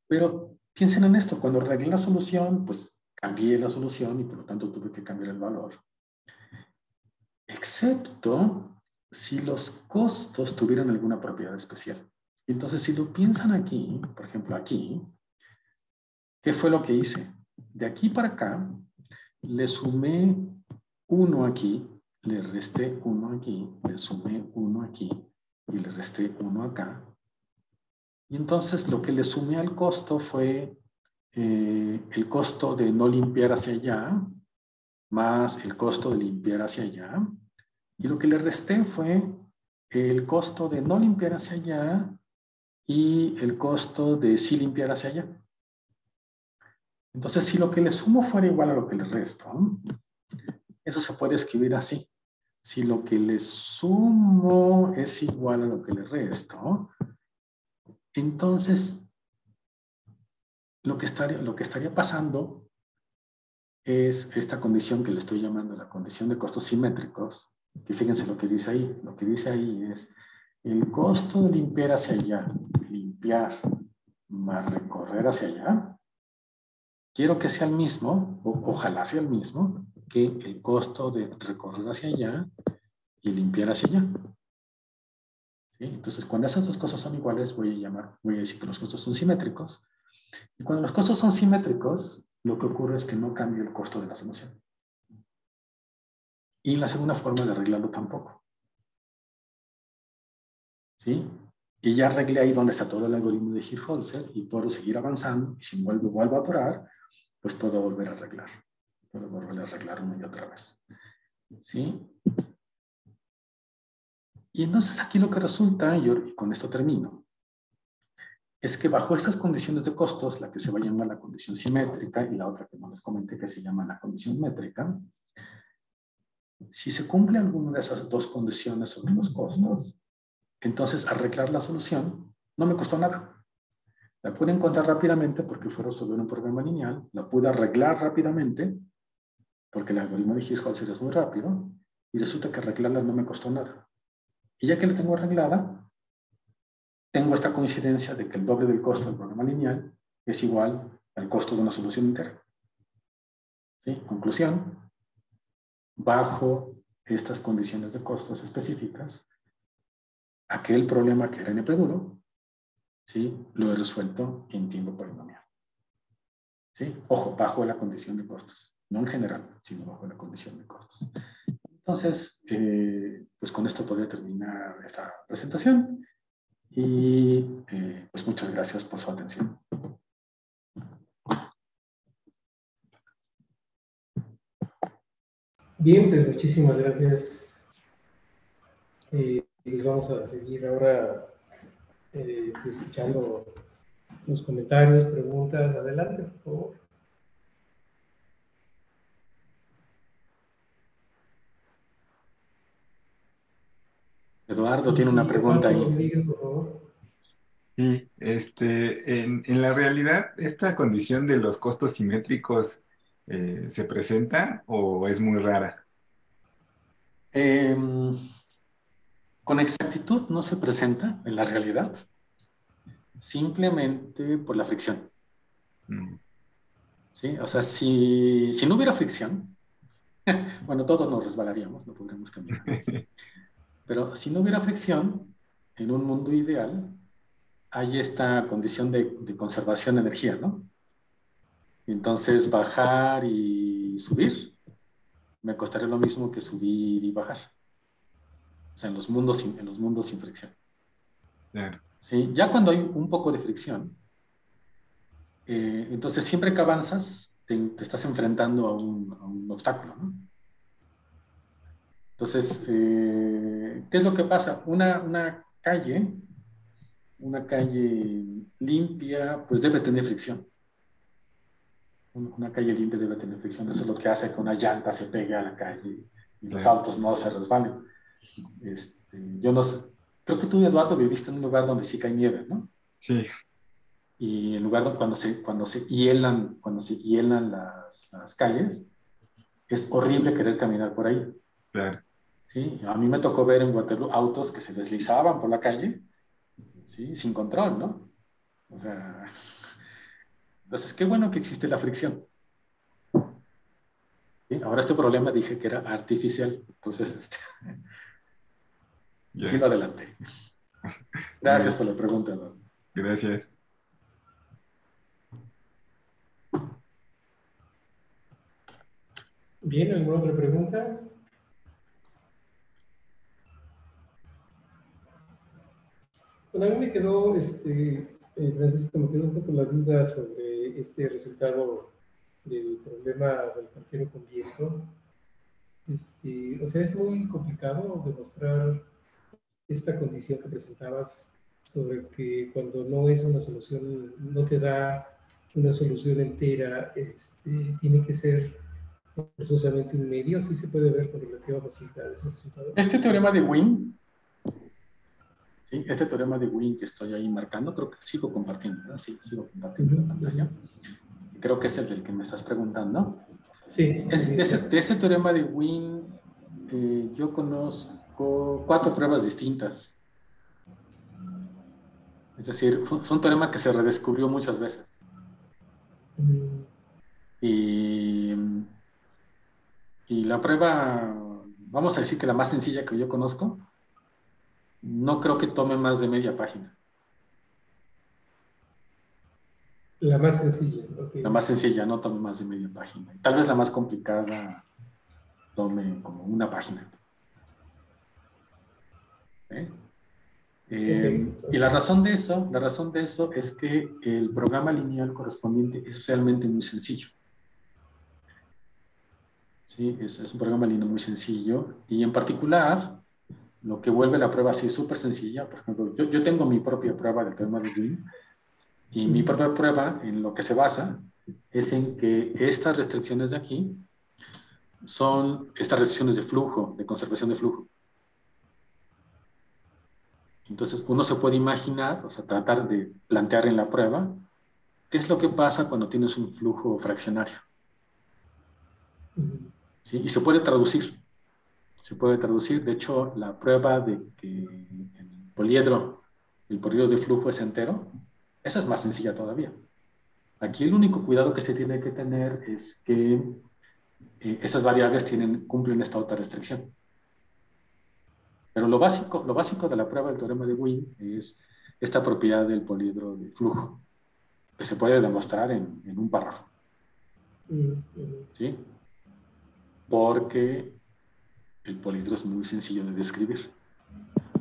Pero piensen en esto. Cuando arreglé la solución, pues cambié la solución y por lo tanto tuve que cambiar el valor. Excepto si los costos tuvieran alguna propiedad especial. Entonces, si lo piensan aquí, por ejemplo aquí, ¿qué fue lo que hice? De aquí para acá, le sumé 1 aquí, le resté 1 aquí, le sumé 1 aquí y le resté 1 acá. Y entonces lo que le sumé al costo fue el costo de no limpiar hacia allá, más el costo de limpiar hacia allá. Y lo que le resté fue el costo de no limpiar hacia allá y el costo de sí limpiar hacia allá. Entonces, si lo que le sumo fuera igual a lo que le resto, eso se puede escribir así. Si lo que le sumo es igual a lo que le resto, entonces lo que estaría pasando es esta condición que le estoy llamando la condición de costos simétricos, que fíjense lo que dice ahí. Lo que dice ahí es el costo de limpiar hacia allá, limpiar más recorrer hacia allá, quiero que sea el mismo, o ojalá sea el mismo, que el costo de recorrer hacia allá y limpiar hacia allá. ¿Sí? Entonces, cuando esas dos cosas son iguales, voy a decir que los costos son simétricos. Y cuando los costos son simétricos, lo que ocurre es que no cambia el costo de la solución. Y la segunda forma de arreglarlo tampoco. ¿Sí? Y ya arreglé ahí donde está todo el algoritmo de Hirsch-Holzer y puedo seguir avanzando. Y si vuelvo a atorar, pues puedo volver a arreglar. Puedo volver a arreglar una y otra vez. ¿Sí? Y entonces aquí lo que resulta, y con esto termino, es que bajo estas condiciones de costos, la que se va a llamar la condición simétrica y la otra que no les comenté que se llama la condición métrica, si se cumple alguna de esas dos condiciones sobre los costos, entonces arreglar la solución no me costó nada. La pude encontrar rápidamente porque fue resolver un problema lineal, la pude arreglar rápidamente porque el algoritmo de Hirschhauser es muy rápido y resulta que arreglarla no me costó nada. Y ya que la tengo arreglada, tengo esta coincidencia de que el doble del costo del programa lineal es igual al costo de una solución entera. ¿Sí? Conclusión, bajo estas condiciones de costos específicas, aquel problema que era NP duro, ¿sí? Lo he resuelto en tiempo polinomial. ¿Sí? Ojo, bajo la condición de costos. No en general, sino bajo la condición de costos. Entonces, pues con esto podría terminar esta presentación. Y pues muchas gracias por su atención. Bien, pues muchísimas gracias. Pues vamos a seguir ahora pues, escuchando los comentarios, preguntas. Adelante, por favor. Eduardo tiene una pregunta Eduardo ahí. Rodríguez, por favor. Sí, en la realidad, ¿esta condición de los costos simétricos se presenta o es muy rara? Con exactitud no se presenta en la realidad, simplemente por la fricción. Mm. ¿Sí? O sea, si no hubiera fricción, bueno, todos nos resbalaríamos, no podríamos caminar. Pero si no hubiera fricción, en un mundo ideal, hay esta condición de conservación de energía, ¿no? Entonces, bajar y subir me costaría lo mismo que subir y bajar. O sea, en los mundos sin fricción. Claro. ¿Sí? Ya cuando hay un poco de fricción, entonces siempre que avanzas, te estás enfrentando a un obstáculo, ¿no? Entonces, ¿qué es lo que pasa? Una calle limpia, pues debe tener fricción. Una calle limpia debe tener fricción. Eso es lo que hace que una llanta se pegue a la calle y los autos no se resbalen. Yo no sé, creo que tú, Eduardo, viviste en un lugar donde sí cae nieve, ¿no? Sí. Y el lugar donde cuando se hielan las calles, es horrible querer caminar por ahí. Claro. ¿Sí? A mí me tocó ver en Waterloo autos que se deslizaban por la calle, ¿sí? Sin control, ¿no? O sea, entonces qué bueno que existe la fricción. ¿Sí? Ahora este problema dije que era artificial, entonces sí lo adelanté. Gracias por la pregunta, Eduardo. Gracias. Bien, ¿alguna otra pregunta? Bueno, a mí me quedó, Francisco, me quedó un poco la duda sobre este resultado del problema del cantero con viento. O sea, es muy complicado demostrar esta condición que presentabas sobre que cuando no es una solución, no te da una solución entera, tiene que ser forzosamente un medio. Sí se puede ver con relativa facilidad esos resultados. Este teorema de Wien, ¿sí? Este teorema de Wien que estoy ahí marcando, creo que sigo compartiendo, ¿verdad? Sí, sigo compartiendo la pantalla. Creo que es el del que me estás preguntando. Sí. De ese teorema de Wien, yo conozco 4 pruebas distintas. Es decir, fue un teorema que se redescubrió muchas veces. Y la prueba, vamos a decir que la más sencilla que yo conozco, no creo que tome más de media página. La más sencilla, ok. La más sencilla no tome más de media página. Tal vez la más complicada tome como una página. ¿Eh? Y la razón de eso es que el programa lineal correspondiente es realmente muy sencillo. ¿Sí? Es un programa lineal muy sencillo y en particular lo que vuelve la prueba así súper sencilla, por ejemplo, yo tengo mi propia prueba del teorema de Wien y mi propia prueba en lo que se basa es en que estas restricciones de aquí son estas restricciones de flujo, de conservación de flujo. Entonces uno se puede imaginar, o sea, tratar de plantear en la prueba, ¿qué es lo que pasa cuando tienes un flujo fraccionario? ¿Sí? Y se puede traducir. Se puede traducir. De hecho, la prueba de que el poliedro de flujo es entero, esa es más sencilla todavía. Aquí el único cuidado que se tiene que tener es que esas variables cumplen esta otra restricción. Pero lo básico de la prueba del teorema de Wien es esta propiedad del poliedro de flujo, que se puede demostrar en un párrafo. ¿Sí? Porque el poliedro es muy sencillo de describir.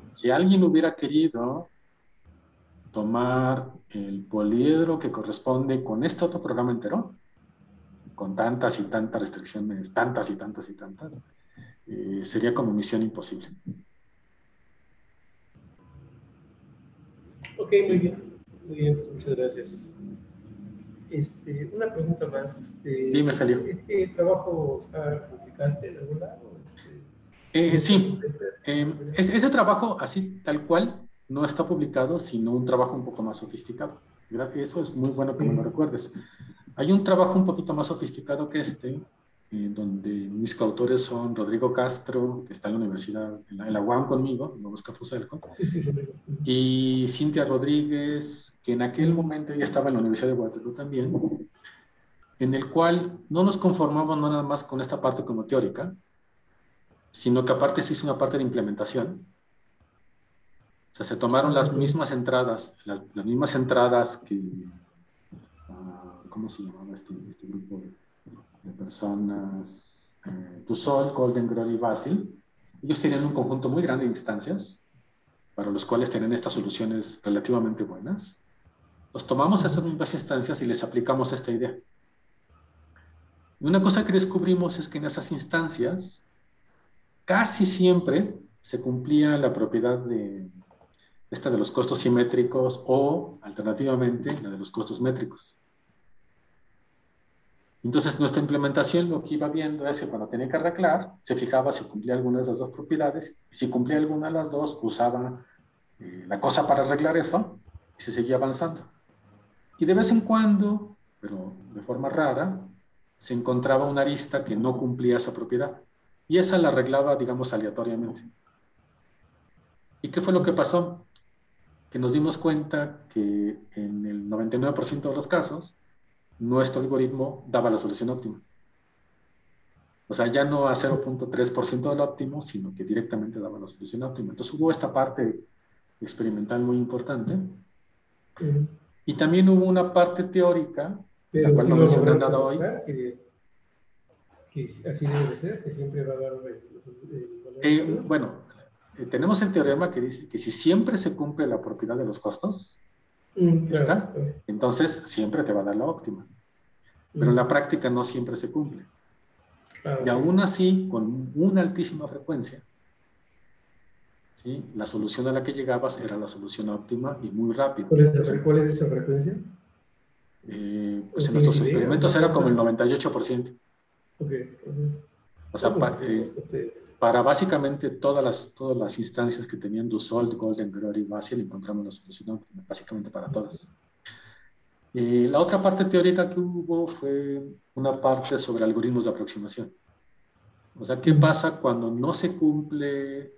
Si alguien hubiera querido tomar el poliedro que corresponde con este otro programa entero, con tantas y tantas restricciones, tantas y tantas y tantas, sería como misión imposible. Ok, muy bien, pues muchas gracias. Una pregunta más. Dime, Felio. ¿Este trabajo publicaste en algún lado? Sí. Ese trabajo, así tal cual, no está publicado, sino un trabajo un poco más sofisticado. Eso es muy bueno que me lo recuerdes. Hay un trabajo un poquito más sofisticado que donde mis coautores son Rodrigo Castro, que está en la universidad, en la UAM conmigo, en Nuevos Capuzalco, y Cintia Rodríguez, que en aquel momento ya estaba en la Universidad de Waterloo también, en el cual no nos conformamos no nada más con esta parte como teórica, sino que aparte se hizo una parte de implementación. O sea, se tomaron las mismas entradas, que, ¿cómo se llamaba este grupo de personas? Tussaud, Golden, Glory y Basil. Ellos tienen un conjunto muy grande de instancias para los cuales tienen estas soluciones relativamente buenas. Nos tomamos esas mismas instancias y les aplicamos esta idea. Y una cosa que descubrimos es que en esas instancias casi siempre se cumplía la propiedad de los costos simétricos o, alternativamente, la de los costos métricos. Entonces, nuestra implementación lo que iba viendo es que cuando tenía que arreglar, se fijaba si cumplía alguna de esas dos propiedades, y si cumplía alguna de las dos, usaba la cosa para arreglar eso, y se seguía avanzando. Y de vez en cuando, pero de forma rara, se encontraba una arista que no cumplía esa propiedad, y esa la arreglaba, digamos, aleatoriamente. ¿Y qué fue lo que pasó? Que nos dimos cuenta que en el 99% de los casos, nuestro algoritmo daba la solución óptima. O sea, ya no a 0.3% del óptimo, sino que directamente daba la solución óptima. Entonces hubo esta parte experimental muy importante. Y también hubo una parte teórica, pero la cual sí no lo mencioné lograron nada hoy. Que así debe de ser, que siempre va a dar el valor. Bueno, tenemos el teorema que dice que si siempre se cumple la propiedad de los costos, claro. entonces siempre te va a dar la óptima. Pero en la práctica no siempre se cumple. Y aún así, con una altísima frecuencia, ¿sí? La solución a la que llegabas era la solución óptima y muy rápido. ¿Cuál es esa frecuencia? Pues en nuestros experimentos era como el 98%. O sea, para básicamente todas las instancias que tenían Dussault, Golden, Glory y Basil, encontramos la solución óptima, básicamente para todas. La otra parte teórica que hubo fue una parte sobre algoritmos de aproximación. O sea, ¿qué pasa cuando no se cumple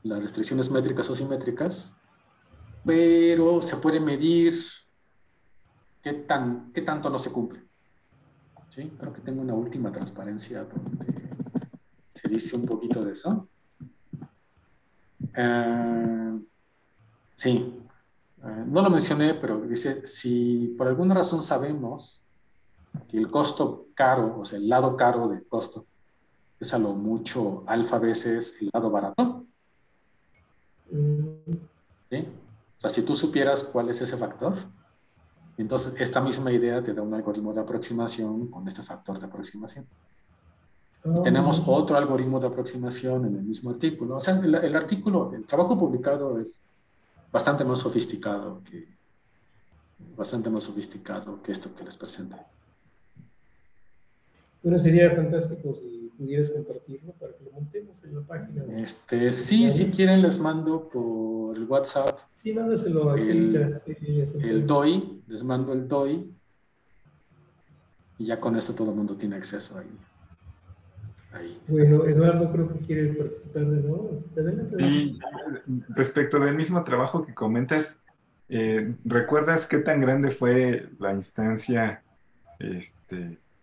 las restricciones métricas o simétricas, pero se puede medir qué tanto no se cumple? ¿Sí? Creo que tengo una última transparencia donde se dice un poquito de eso. Sí, no lo mencioné, pero dice, si por alguna razón sabemos que el costo caro, o sea, el lado caro del costo, es a lo mucho alfa veces el lado barato, ¿sí? O sea, si tú supieras cuál es ese factor, entonces esta misma idea te da un algoritmo de aproximación con este factor de aproximación. Y tenemos otro algoritmo de aproximación en el mismo artículo. O sea, el trabajo publicado es bastante más sofisticado que esto que les presenté. Bueno, sería fantástico si pudieras compartirlo para que lo montemos en la página. Sí, si quieren les mando por el WhatsApp. Sí, mándaselo a Estelita. El DOI, les mando el DOI y ya con esto todo el mundo tiene acceso ahí. Bueno, Eduardo creo que quiere participar de nuevo. Adelante. Sí, respecto del mismo trabajo que comentas, ¿recuerdas qué tan grande fue la instancia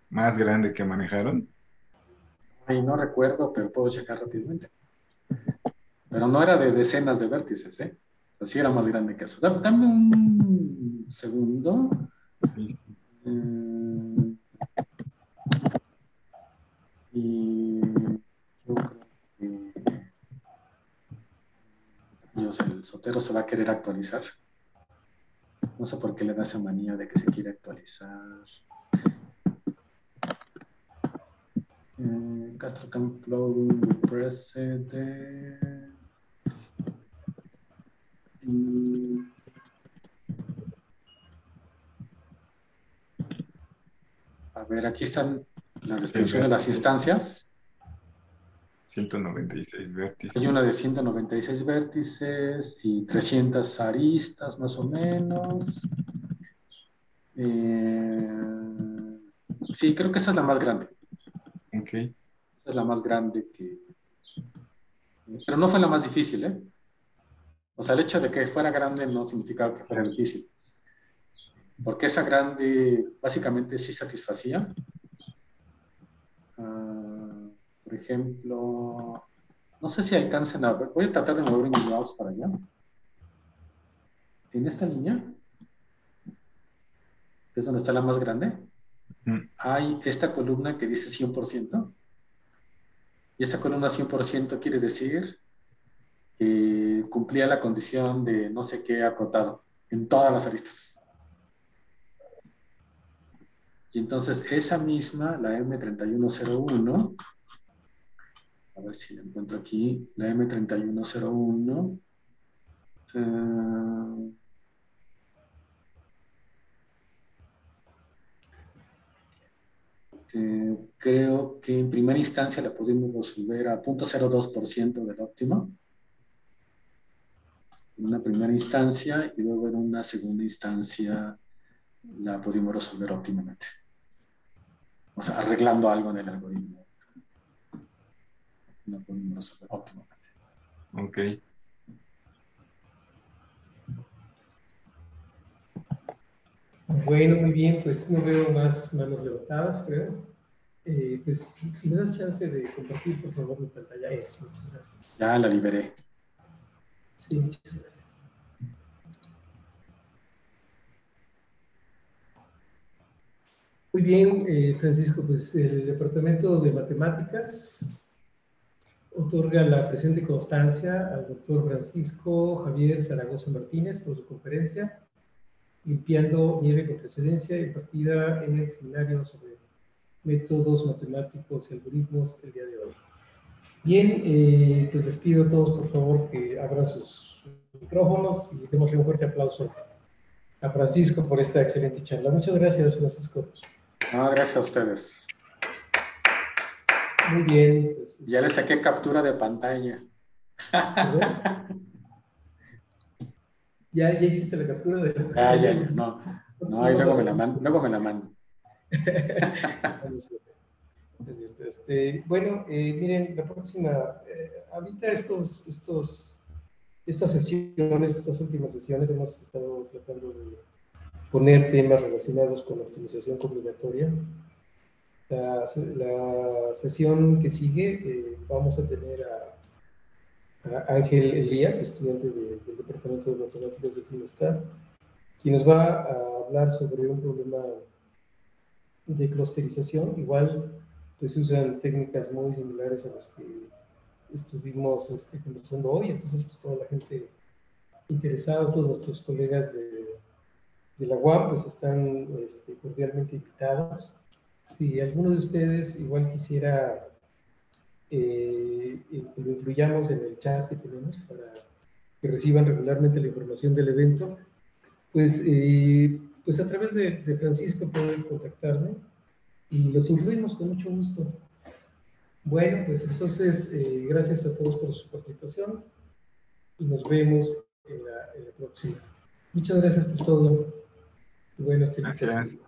más grande que manejaron? Ay, no recuerdo, pero puedo checar rápidamente. Pero no era de decenas de vértices, ¿eh? O sea, sí era más grande que eso. Dame un segundo. Sí. Y yo creo que el Sotero se va a querer actualizar. No sé por qué le da esa manía de que se quiere actualizar. Castro can upload precedent. A ver, aquí están la descripción de las instancias. 196 vértices. Hay una de 196 vértices y 300 aristas, más o menos. Sí, creo que esa es la más grande. Ok. Esa es la más grande que... Pero no fue la más difícil, ¿eh? O sea, el hecho de que fuera grande no significaba que fuera difícil. Porque esa grande básicamente sí satisfacía. Por ejemplo, no sé si alcancen a ver. Voy a tratar de mover mi mouse para allá. En esta línea, que es donde está la más grande, hay esta columna que dice 100%. Y esa columna 100% quiere decir que cumplía la condición de no sé qué acotado en todas las aristas. Y entonces esa misma, la M3101, a ver si la encuentro aquí, la M3101, creo que en primera instancia la pudimos resolver a 0.02% del óptimo. En una primera instancia y luego en una segunda instancia la pudimos resolver óptimamente. O sea, arreglando algo en el algoritmo. La pudimos resolver óptimamente. Ok. Bueno, muy bien, pues no veo más manos levantadas, creo. Pues si me das chance de compartir, por favor, mi pantalla. Muchas gracias. Ya la liberé. Sí, muchas gracias. Muy bien, Francisco, pues el Departamento de Matemáticas otorga la presente constancia al doctor Francisco Javier Zaragoza Martínez por su conferencia Limpiando Nieve con Precedencia, impartida en el seminario sobre métodos matemáticos y algoritmos el día de hoy. Bien, pues les pido a todos, por favor, que abran sus micrófonos y démosle un fuerte aplauso a Francisco por esta excelente charla. Muchas gracias, Francisco. Gracias a ustedes. Muy bien. Pues, ya le saqué captura de pantalla. ¿Ya hiciste la captura de la pantalla? Ya. No, ahí luego me la mando. Es cierto. Bueno, miren, la próxima, ahorita estas sesiones, estas últimas sesiones, hemos estado tratando de poner temas relacionados con la optimización combinatoria. La sesión que sigue, vamos a tener a Ángel Elías, estudiante del Departamento de Matemáticas del CIMESTAR, quien nos va a hablar sobre un problema de clusterización. Igual, pues usan técnicas muy similares a las que estuvimos conversando hoy. Entonces, pues toda la gente interesada, todos nuestros colegas de la UAM, pues están cordialmente invitados. Si alguno de ustedes igual quisiera que lo incluyamos en el chat que tenemos para que reciban regularmente la información del evento, pues a través de Francisco pueden contactarme y los incluimos con mucho gusto. Bueno, pues entonces, gracias a todos por su participación y nos vemos en la próxima. Muchas gracias por todo. Y bueno, hasta Gracias.